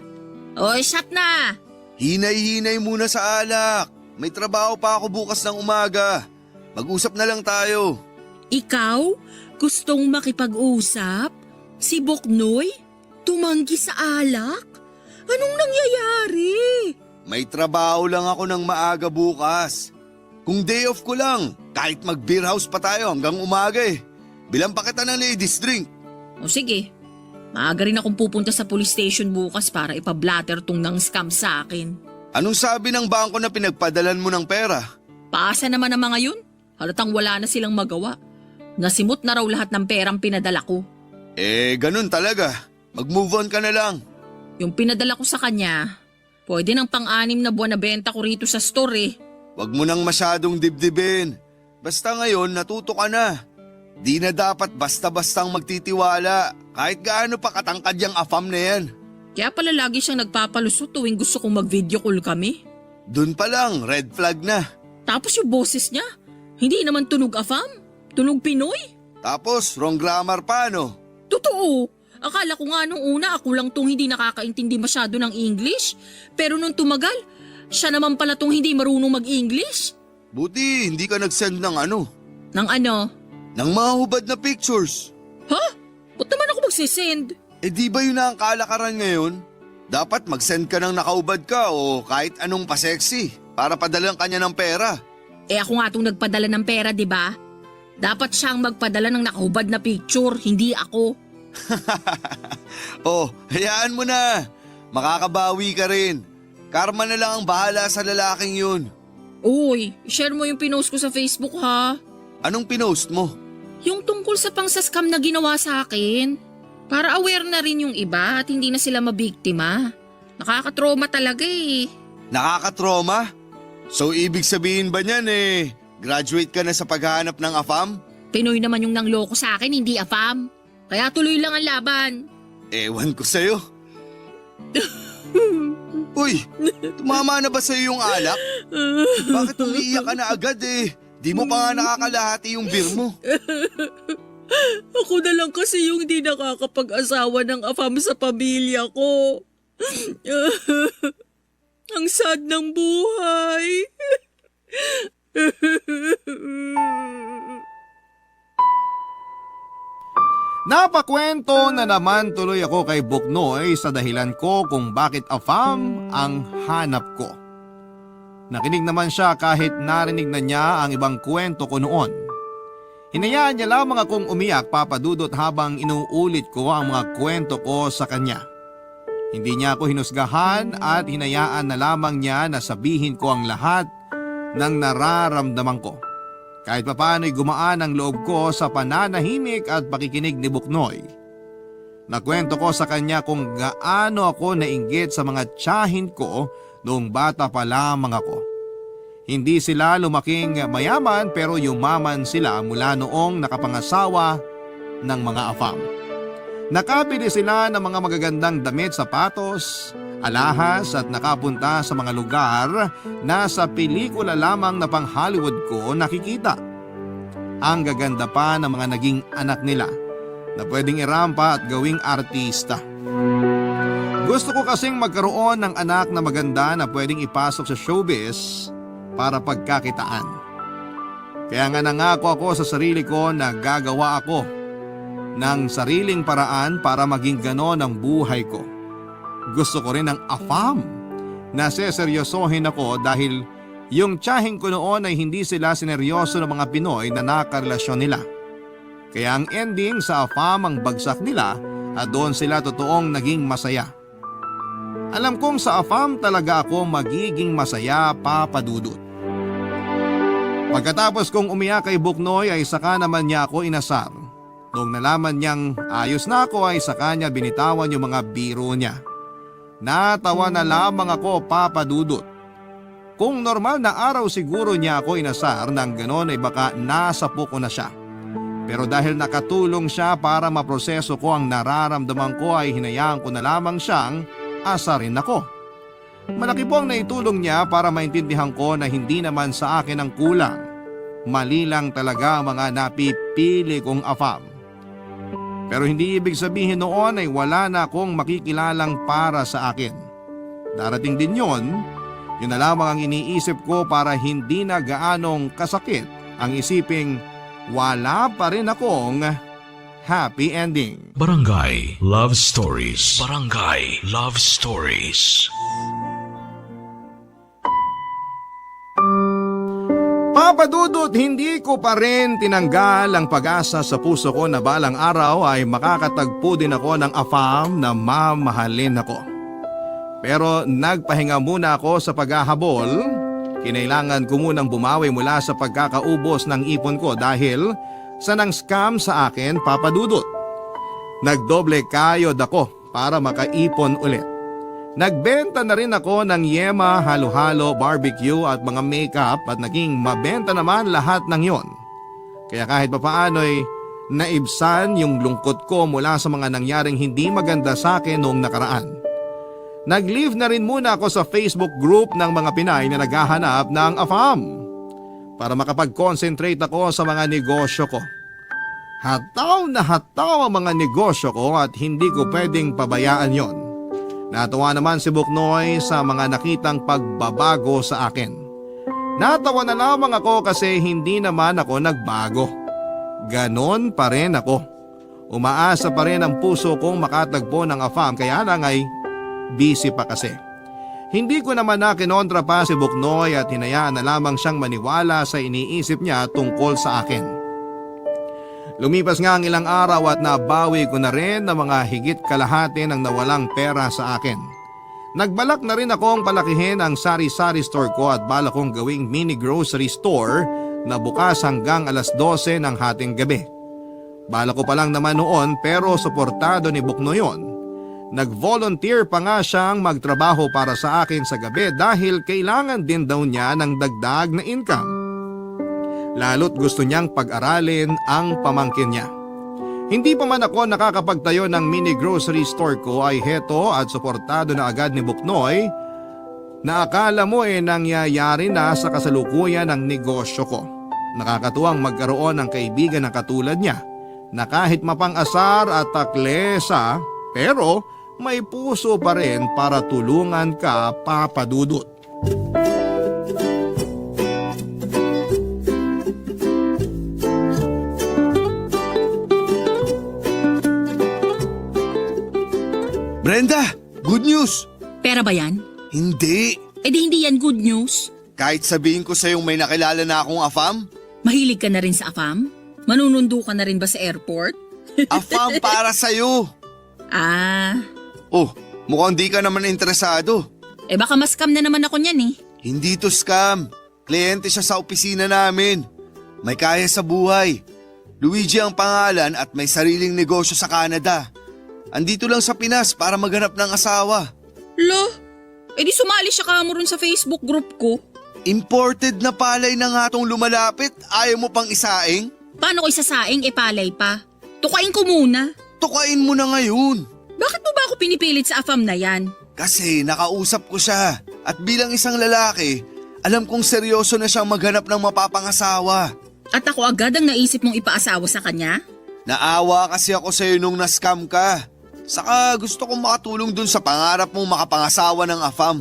Oy, shut na! Hinay-hinay muna sa alak. May trabaho pa ako bukas ng umaga. Mag-usap na lang tayo. Ikaw? Gustong makipag-usap? Si Boknoy? Tumanggi sa alak? Anong nangyayari? May trabaho lang ako ng maaga bukas. Kung day off ko lang, kahit mag-beer house pa tayo hanggang umaga eh. Bilang pa kita ng ladies drink. O sige, maaga rin akong pupunta sa police station bukas para ipablatter tong nang scam sa akin. Anong sabi ng bangko na pinagpadalan mo ng pera? Paasa naman ang mga yun? Halatang wala na silang magawa. Nasimot na raw lahat ng perang pinadala ko. Eh, ganun talaga. Mag-move on ka na lang. Yung pinadala ko sa kanya, pwede ng pang-anim na buwan na benta ko rito sa store eh. Wag mo nang masyadong dibdibin. Basta ngayon natuto ka na. Di na dapat basta-bastang magtitiwala kahit gaano pa katangkad yung afam na yan. Kaya pala lagi siyang nagpapalusot tuwing gusto kong mag-video call kami. Dun pa lang, red flag na. Tapos yung boses niya, hindi naman tunog afam, tunog Pinoy. Tapos, wrong grammar pa no? Totoo. Akala ko nga nung una ako lang tong hindi nakakaintindi masyado ng English. Pero nung tumagal, siya naman pala tong hindi marunong mag-English. Buti, hindi ka nag-send ng ano? Nang ano? Ng mga hubad na pictures. Ha? Ba't naman ako magsisend? Eh di ba yun na ang kalakaran ngayon? Dapat mag-send ka ng nakaubad ka o kahit anong pa-sexy para padalang kanya ng pera. Eh ako nga tong nagpadala ng pera, di ba? Dapat siyang magpadala ng nakahubad na picture, hindi ako. Oh, hayaan mo na. Makakabawi ka rin. Karma na lang ang bahala sa lalaking yun. Uy, share mo yung pinost ko sa Facebook ha. Anong pinost mo? Yung tungkol sa pangsaskam na ginawa sa akin. Para aware na rin yung iba at hindi na sila mabiktima. Nakakatrauma talaga eh. Nakakatroma? So ibig sabihin ba niyan graduate ka na sa paghahanap ng afam? Pinoy naman yung nangloko sa akin, hindi afam. Kaya tuloy lang ang laban. Ewan ko sa'yo. Uy, tumama na ba sa'yo yung alak? Bakit umiiyak ka na agad eh? Di mo pa nga nakakalahati yung beer mo. Ako na lang kasi yung di nakakapag-asawa ng afam sa pamilya ko. Ang sad ng buhay. Napakwento na naman tuloy ako kay Buknoy sa dahilan ko kung bakit afam ang hanap ko. Nakinig naman siya kahit narinig na niya ang ibang kwento ko noon. Hinayaan niya lamang akong umiyak, Papa Dudut, habang inuulit ko ang mga kwento ko sa kanya. Hindi niya ako hinusgahan at hinayaan na lamang niya na sabihin ko ang lahat ng nararamdaman ko. Kahit papaano'y gumaan ang loob ko sa pananahimik at pakikinig ni Buknoy. Nakwento ko sa kanya kung gaano ako nainggit sa mga tiyahin ko noong bata pa lamang ako. Hindi sila lumaking mayaman pero yumaman sila mula noong nakapangasawa ng mga afam. Nakabili sila ng mga magagandang damit, sapatos, alahas at nakapunta sa mga lugar na sa pelikula lamang na pang Hollywood ko nakikita. Ang gaganda pa ng mga naging anak nila na pwedeng irampa at gawing artista. Gusto ko kasing magkaroon ng anak na maganda na pwedeng ipasok sa showbiz para pagkakitaan. Kaya nga nangako ako sa sarili ko na gagawa ako ng sariling paraan para maging ganon ang buhay ko. Gusto ko rin ng afam na seseryosohin ako dahil yung tiyahin ko noon ay hindi sila sineryoso ng mga Pinoy na nakarelasyon nila. Kaya ang ending sa afam ang bagsak nila at doon sila totoong naging masaya. Alam kong sa afam talaga ako magiging masaya, Papa Dudut. Pagkatapos kong umiyak kay Buknoy ay saka naman niya ako inasar. Noong nalaman niyang ayos na ako ay saka niya binitawan yung mga biro niya. Natawa na lamang ako, Papa Dudut. kung normal na araw siguro niya ako inasar nang ganon ay baka nasapo ko na siya. Pero dahil nakatulong siya para maproseso ko ang nararamdaman ko ay hinayaan ko na lamang siyang asarin ako. Malaki po ang naitulong niya para maintindihan ko na hindi naman sa akin ang kulang. Mali lang talaga ang mga napipili kong AFAM. Pero hindi ibig sabihin noon ay wala na akong makikilalang para sa akin. Darating din yon, yun na lamang ang iniisip ko para hindi na gaanong kasakit ang isiping wala pa rin akong happy ending. Barangay Love Stories. Barangay Love Stories. Papa Dudut, hindi ko pa rin tinanggal ang pag-asa sa puso ko na balang araw ay makakatagpo din ako ng AFAM na mamahalin ako. Pero nagpahinga muna ako sa paghahabol. Kinailangan ko munang bumawi mula sa pagkakaubos ng ipon ko dahil sa nang scam sa akin, Papa Dudut. Nagdoble kayod ako para makaipon ulit. Nagbenta na rin ako ng yema, halo-halo, barbecue at mga makeup at naging mabenta naman lahat ng yon. Kaya kahit papaano'y naibsan yung lungkot ko mula sa mga nangyaring hindi maganda sa akin noong nakaraan. Nag-leave na rin muna ako sa Facebook group ng mga Pinay na naghahanap ng AFAM para makapag-concentrate ako sa mga negosyo ko. Hataw na hataw ang mga negosyo ko at hindi ko pwedeng pabayaan yon. Natuwa naman si Buknoy sa mga nakitang pagbabago sa akin. Natawa na lamang ako kasi hindi naman ako nagbago. Ganon pa rin ako. Umaasa pa rin ang puso kong makatagpo ng AFAM kaya lang ay busy pa kasi. Hindi ko naman na kinontra pa si Buknoy at hinayaan na lamang siyang maniwala sa iniisip niya tungkol sa akin. Lumipas nga ang ilang araw at nabawi ko na rin ng mga higit kalahati ng nawalang pera sa akin. Nagbalak na rin akong palakihin ang sari-sari store ko at balak kong gawing mini grocery store na bukas hanggang alas 12 ng hating gabi. Balak ko pa lang naman noon pero suportado ni Buknoy yon. Nag-volunteer pa nga siyang magtrabaho para sa akin sa gabi dahil kailangan din daw niya ng dagdag na income. Lalo't gusto niyang pag-aralin ang pamangkin niya. Hindi pa man ako nakakapagtayo ng mini grocery store ko ay heto at suportado na agad ni Buknoy na akala mo nangyayari na sa kasalukuyan ng negosyo ko. Nakakatuwang magkaroon ng kaibigan na katulad niya na kahit mapang-asar at taklesa pero may puso pa rin para tulungan ka, Papa Dudut. Brenda, good news! Pera ba yan? Hindi. Eh di hindi yan good news. Kahit sabihin ko sa'yong may nakilala na akong AFAM, Mahilig ka na rin sa AFAM? Manunundo ka na rin ba sa airport? AFAM para sa'yo. Ah, Oh, mukhang di ka naman interesado. eh baka mas-scam na naman ako niyan eh. Hindi to scam. Kliyente siya sa opisina namin. May kaya sa buhay. Luigi ang pangalan at may sariling negosyo sa Canada. Andito lang sa Pinas para maghanap ng asawa. Lo, eh di sumali siya ka mo rin sa Facebook group ko. Imported na palay na nga tong lumalapit. Ayaw mo pang isaing? Paano ko isasaing palay pa? Tukain ko muna. Tukain mo na ngayon. Bakit mo ba ako pinipilit sa AFAM na yan? Kasi nakausap ko siya. At bilang isang lalaki, alam kong seryoso na siyang maghanap ng mapapangasawa. At ako agad ang naisip mong ipaasawa sa kanya? Naawa kasi ako sa'yo nung na-scam ka. Saka gusto kong makatulong dun sa pangarap mong makapangasawa ng AFAM.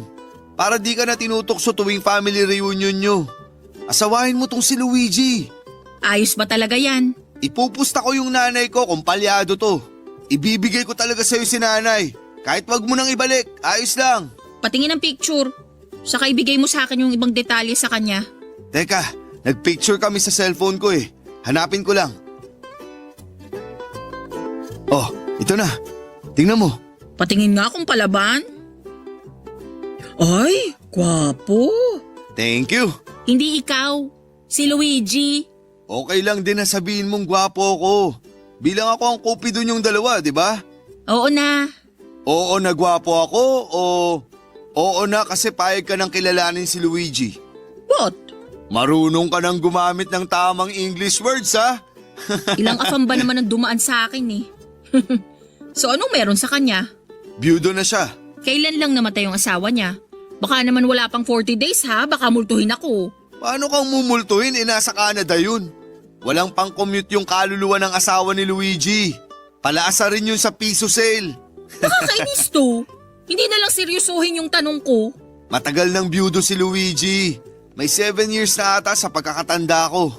Para di ka na tinutokso tuwing family reunion nyo. Asawahin mo tong si Luigi. Ayos ba talaga yan? Ipupusta ko yung nanay ko kung palyado to. Ibibigay ko talaga sa'yo si nanay. Kahit wag mo nang ibalik, ayos lang. Patingin ang picture. Saka ibigay mo sa akin yung ibang detalye sa kanya. Teka, nagpicture kami sa cellphone ko eh. Hanapin ko lang. Oh, ito na. Tingnan mo. Patingin nga kung palaban. Ay, gwapo. Thank you. Hindi ikaw, si Luigi. Okay lang din na sabihin mong gwapo ako. Bilang ako ang cupido yung dalawa, di ba? Oo na. Oo, nagwapo ako o Oo na kasi payag ka ng kilalanin si Luigi. What? Marunong ka nang gumamit ng tamang English words ha? Ilang afam ba naman ang dumaan sa akin eh? So anong meron sa kanya? Byudo na siya. Kailan lang namatay yung asawa niya? Baka naman wala pang 40 days ha, baka multuhin ako. Paano kang mumultuhin? Nasa Canada yun. Walang pang-commute yung kaluluwa ng asawa ni Luigi. Palaasa rin yun sa piso sale. Nakakainis to. Hindi na lang seryosohin yung tanong ko. Matagal ng byudo si Luigi. May 7 years na ata sa pagkakatanda ko.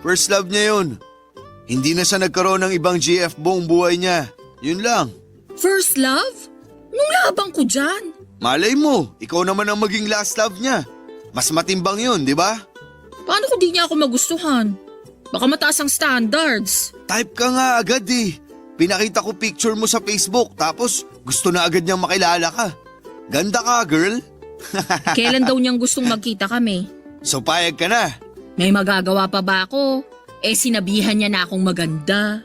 First love niya yun. Hindi na siya nagkaroon ng ibang GF buong buhay niya. Yun lang. First love? Nung labang ko dyan. Malay mo, ikaw naman ang maging last love niya. Mas matimbang yun, di ba? Paano kung di niya ako magustuhan? Baka mataas ang standards. Type ka nga agad eh. Pinakita ko picture mo sa Facebook tapos gusto na agad niyang makilala ka. Ganda ka, girl. Kailan daw niyang gustong magkita kami? So payag ka na. May magagawa pa ba ako? Sinabihan niya na akong maganda.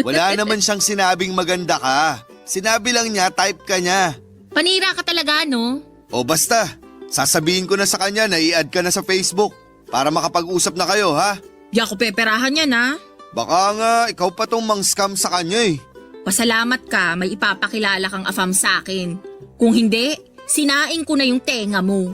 Wala naman siyang sinabing maganda ka. Sinabi lang niya type ka niya. Panira ka talaga, no? O basta, sasabihin ko na sa kanya na i-add ka na sa Facebook para makapag-usap na kayo ha. Di ako peperahan niya na. Baka nga ikaw pa tong mang-scam sa kanya eh. Pasalamat ka, may ipapakilala kang afam sa akin. Kung hindi, sinaing ko na yung tenga mo.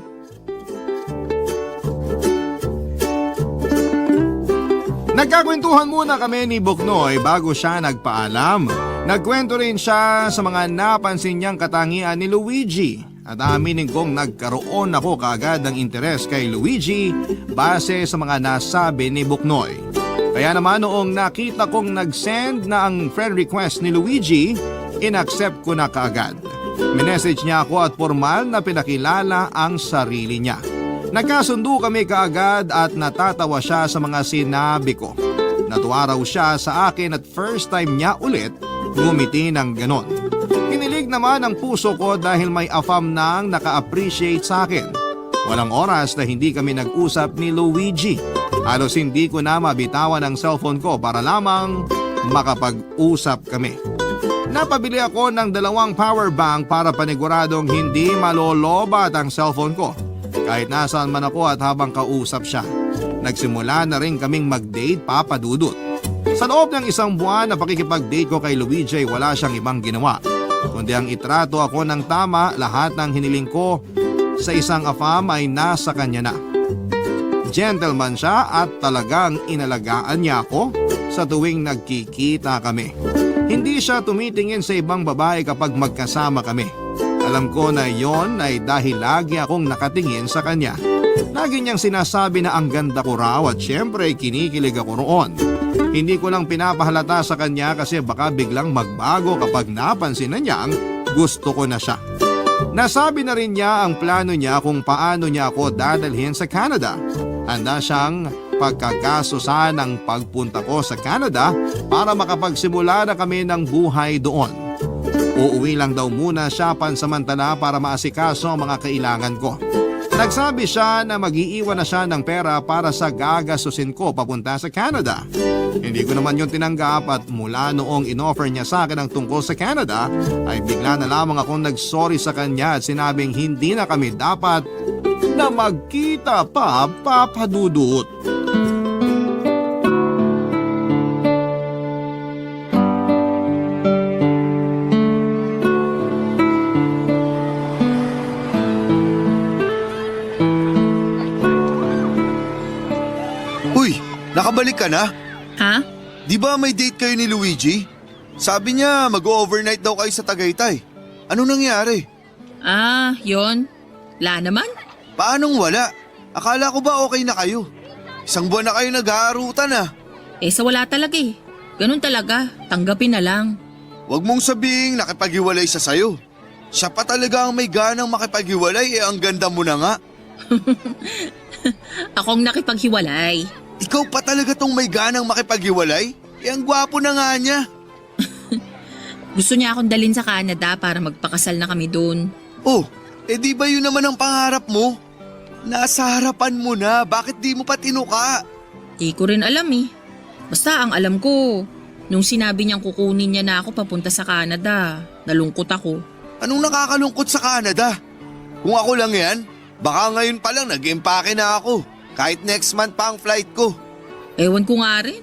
Nagkakwentuhan muna kami ni Buknoy bago siya nagpaalam. Nagkwento rin siya sa mga napansin niyang katangian ni Luigi at aminin kong nagkaroon ako kaagad ng interes kay Luigi base sa mga nasabi ni Buknoy. Kaya naman noong nakita kong nag-send na ang friend request ni Luigi, inaccept ko na kaagad. Minessage niya ako at formal na pinakilala ang sarili niya. Nagkasundo kami kaagad at natatawa siya sa mga sinabi ko. Natuwa raw siya sa akin at first time niya ulit ngumiti ng ganon. Kinilig naman ang puso ko dahil may afam nang naka-appreciate sa akin. Walang oras na hindi kami nag-usap ni Luigi. Halos hindi ko na mabitawan ang cellphone ko para lamang makapag-usap kami. Napabili ako ng 2 power bank para paniguradong hindi malolobat ang cellphone ko. Kahit nasaan man ako at habang kausap siya. Nagsimula na rin kaming mag-date, Papa Dudut. Sa loob ng 1 buwan na pakikipag-date ko kay Luigi, wala siyang ibang ginawa. Kundi ang itrato ako ng tama, lahat ng hiniling ko sa isang afam ay nasa kanya na. Gentleman siya at talagang inalagaan niya ako sa tuwing nagkikita kami. Hindi siya tumitingin sa ibang babae kapag magkasama kami. Alam ko na yon ay dahil lagi akong nakatingin sa kanya. Lagi niyang sinasabi na ang ganda ko raw at syempre kinikilig ako roon. Hindi ko lang pinapahalata sa kanya kasi baka biglang magbago kapag napansin na niyang gusto ko na siya. Nasabi na rin niya ang plano niya kung paano niya ako dadalhin sa Canada. Handa siyang pagkakasusan ang pagpunta ko sa Canada para makapagsimula na kami ng buhay doon. Uuwi lang daw muna siya pansamantala para maasikaso ang mga kailangan ko. Nagsabi siya na mag-iiwan na siya ng pera para sa gagastusin ko papunta sa Canada. Hindi ko naman yung tinanggap at mula noong inoffer niya sa akin ang tungkol sa Canada ay bigla na lamang akong nagsorry sa kanya at sinabing hindi na kami dapat na magkita pa, Papa Dudut. Uy, nakabalik ka na? Ha? Di ba may date kayo ni Luigi? Sabi niya mag-overnight daw kayo sa Tagaytay. Anong nangyari? Yon. Wala naman. Paanong wala? Akala ko ba okay na kayo? 1 buwan na kayo nag-aarutan ah. Sa wala talaga eh. Ganun talaga. Tanggapin na lang. Huwag mong sabihing nakipaghiwalay siya sa'yo. Siya pa talaga ang may ganang makipaghiwalay ang ganda mo na nga. Akong nakipaghiwalay. Ikaw pa talaga tong may ganang makipaghiwalay? Ang gwapo na nga niya. Gusto niya akong dalhin sa Canada para magpakasal na kami doon. Oh, di ba yun naman ang pangarap mo? Nasa harapan mo na, bakit di mo pa tinuka? Di ko rin alam eh. Basta ang alam ko, nung sinabi niyang kukunin niya na ako papunta sa Canada, nalungkot ako. Anong nakakalungkot sa Canada? Kung ako lang yan, baka ngayon pa lang nag-empake na ako. Kahit next month pa ang flight ko. Ewan ko nga rin.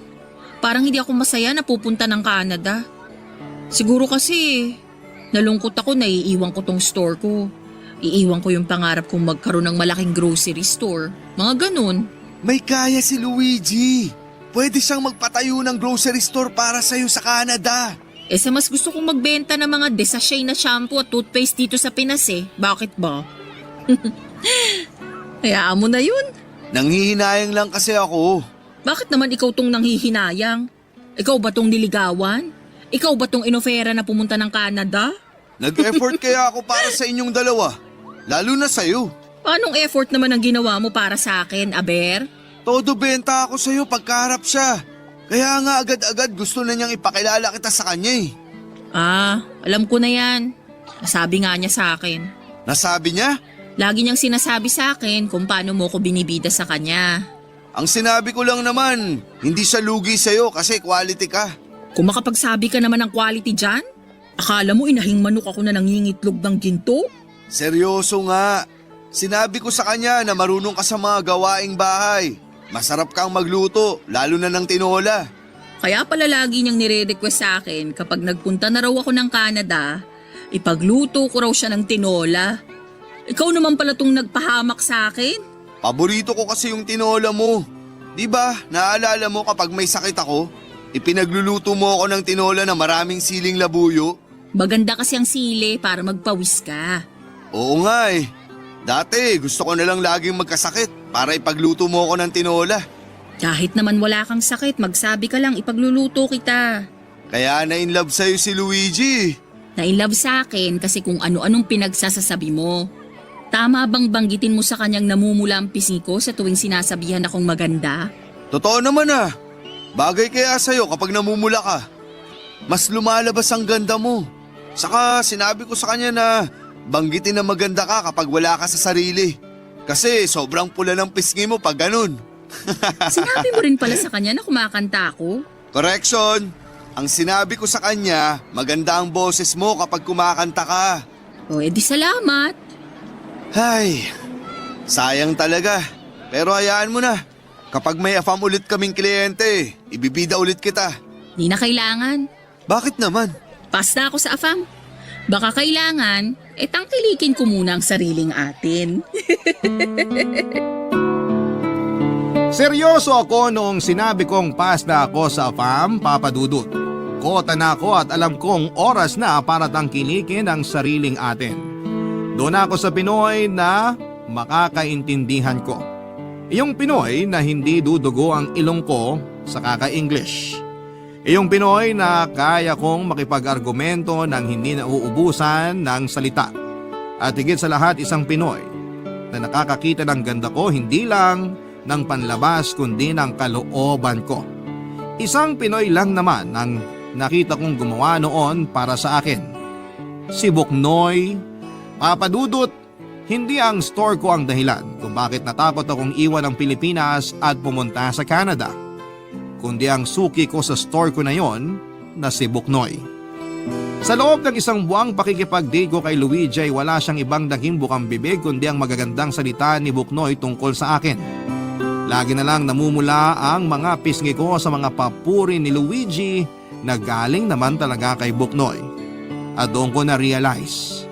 Parang hindi ako masaya na pupunta ng Canada. Siguro kasi nalungkot ako na iiwan ko tong store ko. Iiwan ko yung pangarap kong magkaroon ng malaking grocery store. Mga ganun. May kaya si Luigi. Pwede siyang magpatayo ng grocery store para sa'yo sa Canada. Sa mas gusto kong magbenta ng mga desashay na shampoo at toothpaste dito sa Pinas Bakit ba? Hayaan mo na yun. Nanghihinayang lang kasi ako. Bakit naman ikaw tong nanghihinayang? Ikaw ba tong niligawan? Ikaw ba tong inofera na pumunta ng Canada? Nag-effort kaya ako para sa inyong dalawa. Lalo na sa'yo. Anong effort naman ang ginawa mo para sa akin, Aber? Todo benta ako sa'yo pagkaharap siya. Kaya nga agad-agad gusto na niyang ipakilala kita sa kanya Alam ko na yan. Nasabi nga niya sa akin. Nasabi niya? Lagi niyang sinasabi sa akin kung paano mo ko binibida sa kanya. Ang sinabi ko lang naman, hindi siya lugi sa'yo kasi quality ka. Kung makapagsabi ka naman ng quality dyan, akala mo inahing manok ako na nangingitlog ng ginto? Seryoso nga. Sinabi ko sa kanya na marunong ka sa mga gawaing bahay. Masarap kang magluto, lalo na ng tinola. Kaya pala lagi niyang nire-request sa akin kapag nagpunta na raw ako ng Canada, ipagluto ko raw siya ng tinola. Ikaw naman pala tong nagpahamak sa akin. Paborito ko kasi yung tinola mo. Di ba, naalala mo kapag may sakit ako, ipinagluluto mo ako ng tinola na maraming siling labuyo? Maganda kasi ang sili para magpawis ka. Oo nga Dati gusto ko na lang laging magkasakit para ipagluto mo ako ng tinola. Kahit naman wala kang sakit, magsabi ka lang ipagluluto kita. Kaya na-inlove sa'yo si Luigi. Na-inlove sa akin kasi kung ano-anong pinagsasasabi mo. Tama bang banggitin mo sa kanyang namumula ang pisngi ko sa tuwing sinasabihan akong maganda? Totoo naman Bagay kaya sa'yo kapag namumula ka. Mas lumalabas ang ganda mo. Saka sinabi ko sa kanya na banggitin na maganda ka kapag wala ka sa sarili. Kasi sobrang pula ng pisngi mo pag ganun. Sinabi mo rin pala sa kanya na kumakanta ako? Correction! Ang sinabi ko sa kanya, maganda ang boses mo kapag kumakanta ka. O edi salamat. Ay, sayang talaga. Pero hayaan mo na. Kapag may afam ulit kaming kliyente, ibibida ulit kita. Di na kailangan. Bakit naman? Pass na ako sa AFAM. Baka kailangan, tangkilikin ko muna ang sariling atin. Seryoso ako noong sinabi kong pass na ako sa AFAM, Papa Dudut. Kota na ako at alam kong oras na para tangkilikin ang sariling atin. Doon ako sa Pinoy na makakaintindihan ko. Iyong Pinoy na hindi dudugo ang ilong ko sa kaka-English. Iyong Pinoy na kaya kong makipag-argumento ng hindi nauubusan ng salita. At higit sa lahat isang Pinoy na nakakakita ng ganda ko hindi lang ng panlabas kundi ng kalooban ko. Isang Pinoy lang naman ang nakita kong gumawa noon para sa akin. Si Buknoy. Papa Dudut, hindi ang store ko ang dahilan kung bakit natakot akong iwan ang Pilipinas at pumunta sa Canada, kundi ang suki ko sa store ko na yon na si Buknoy. Sa loob ng isang buwang pakikipag-date ko kay Luigi ay wala siyang ibang naging bukang bibig kundi ang magagandang salita ni Buknoy tungkol sa akin. Lagi na lang namumula ang mga pisngi ko sa mga papuri ni Luigi na galing naman talaga kay Buknoy. At doon ko na-realize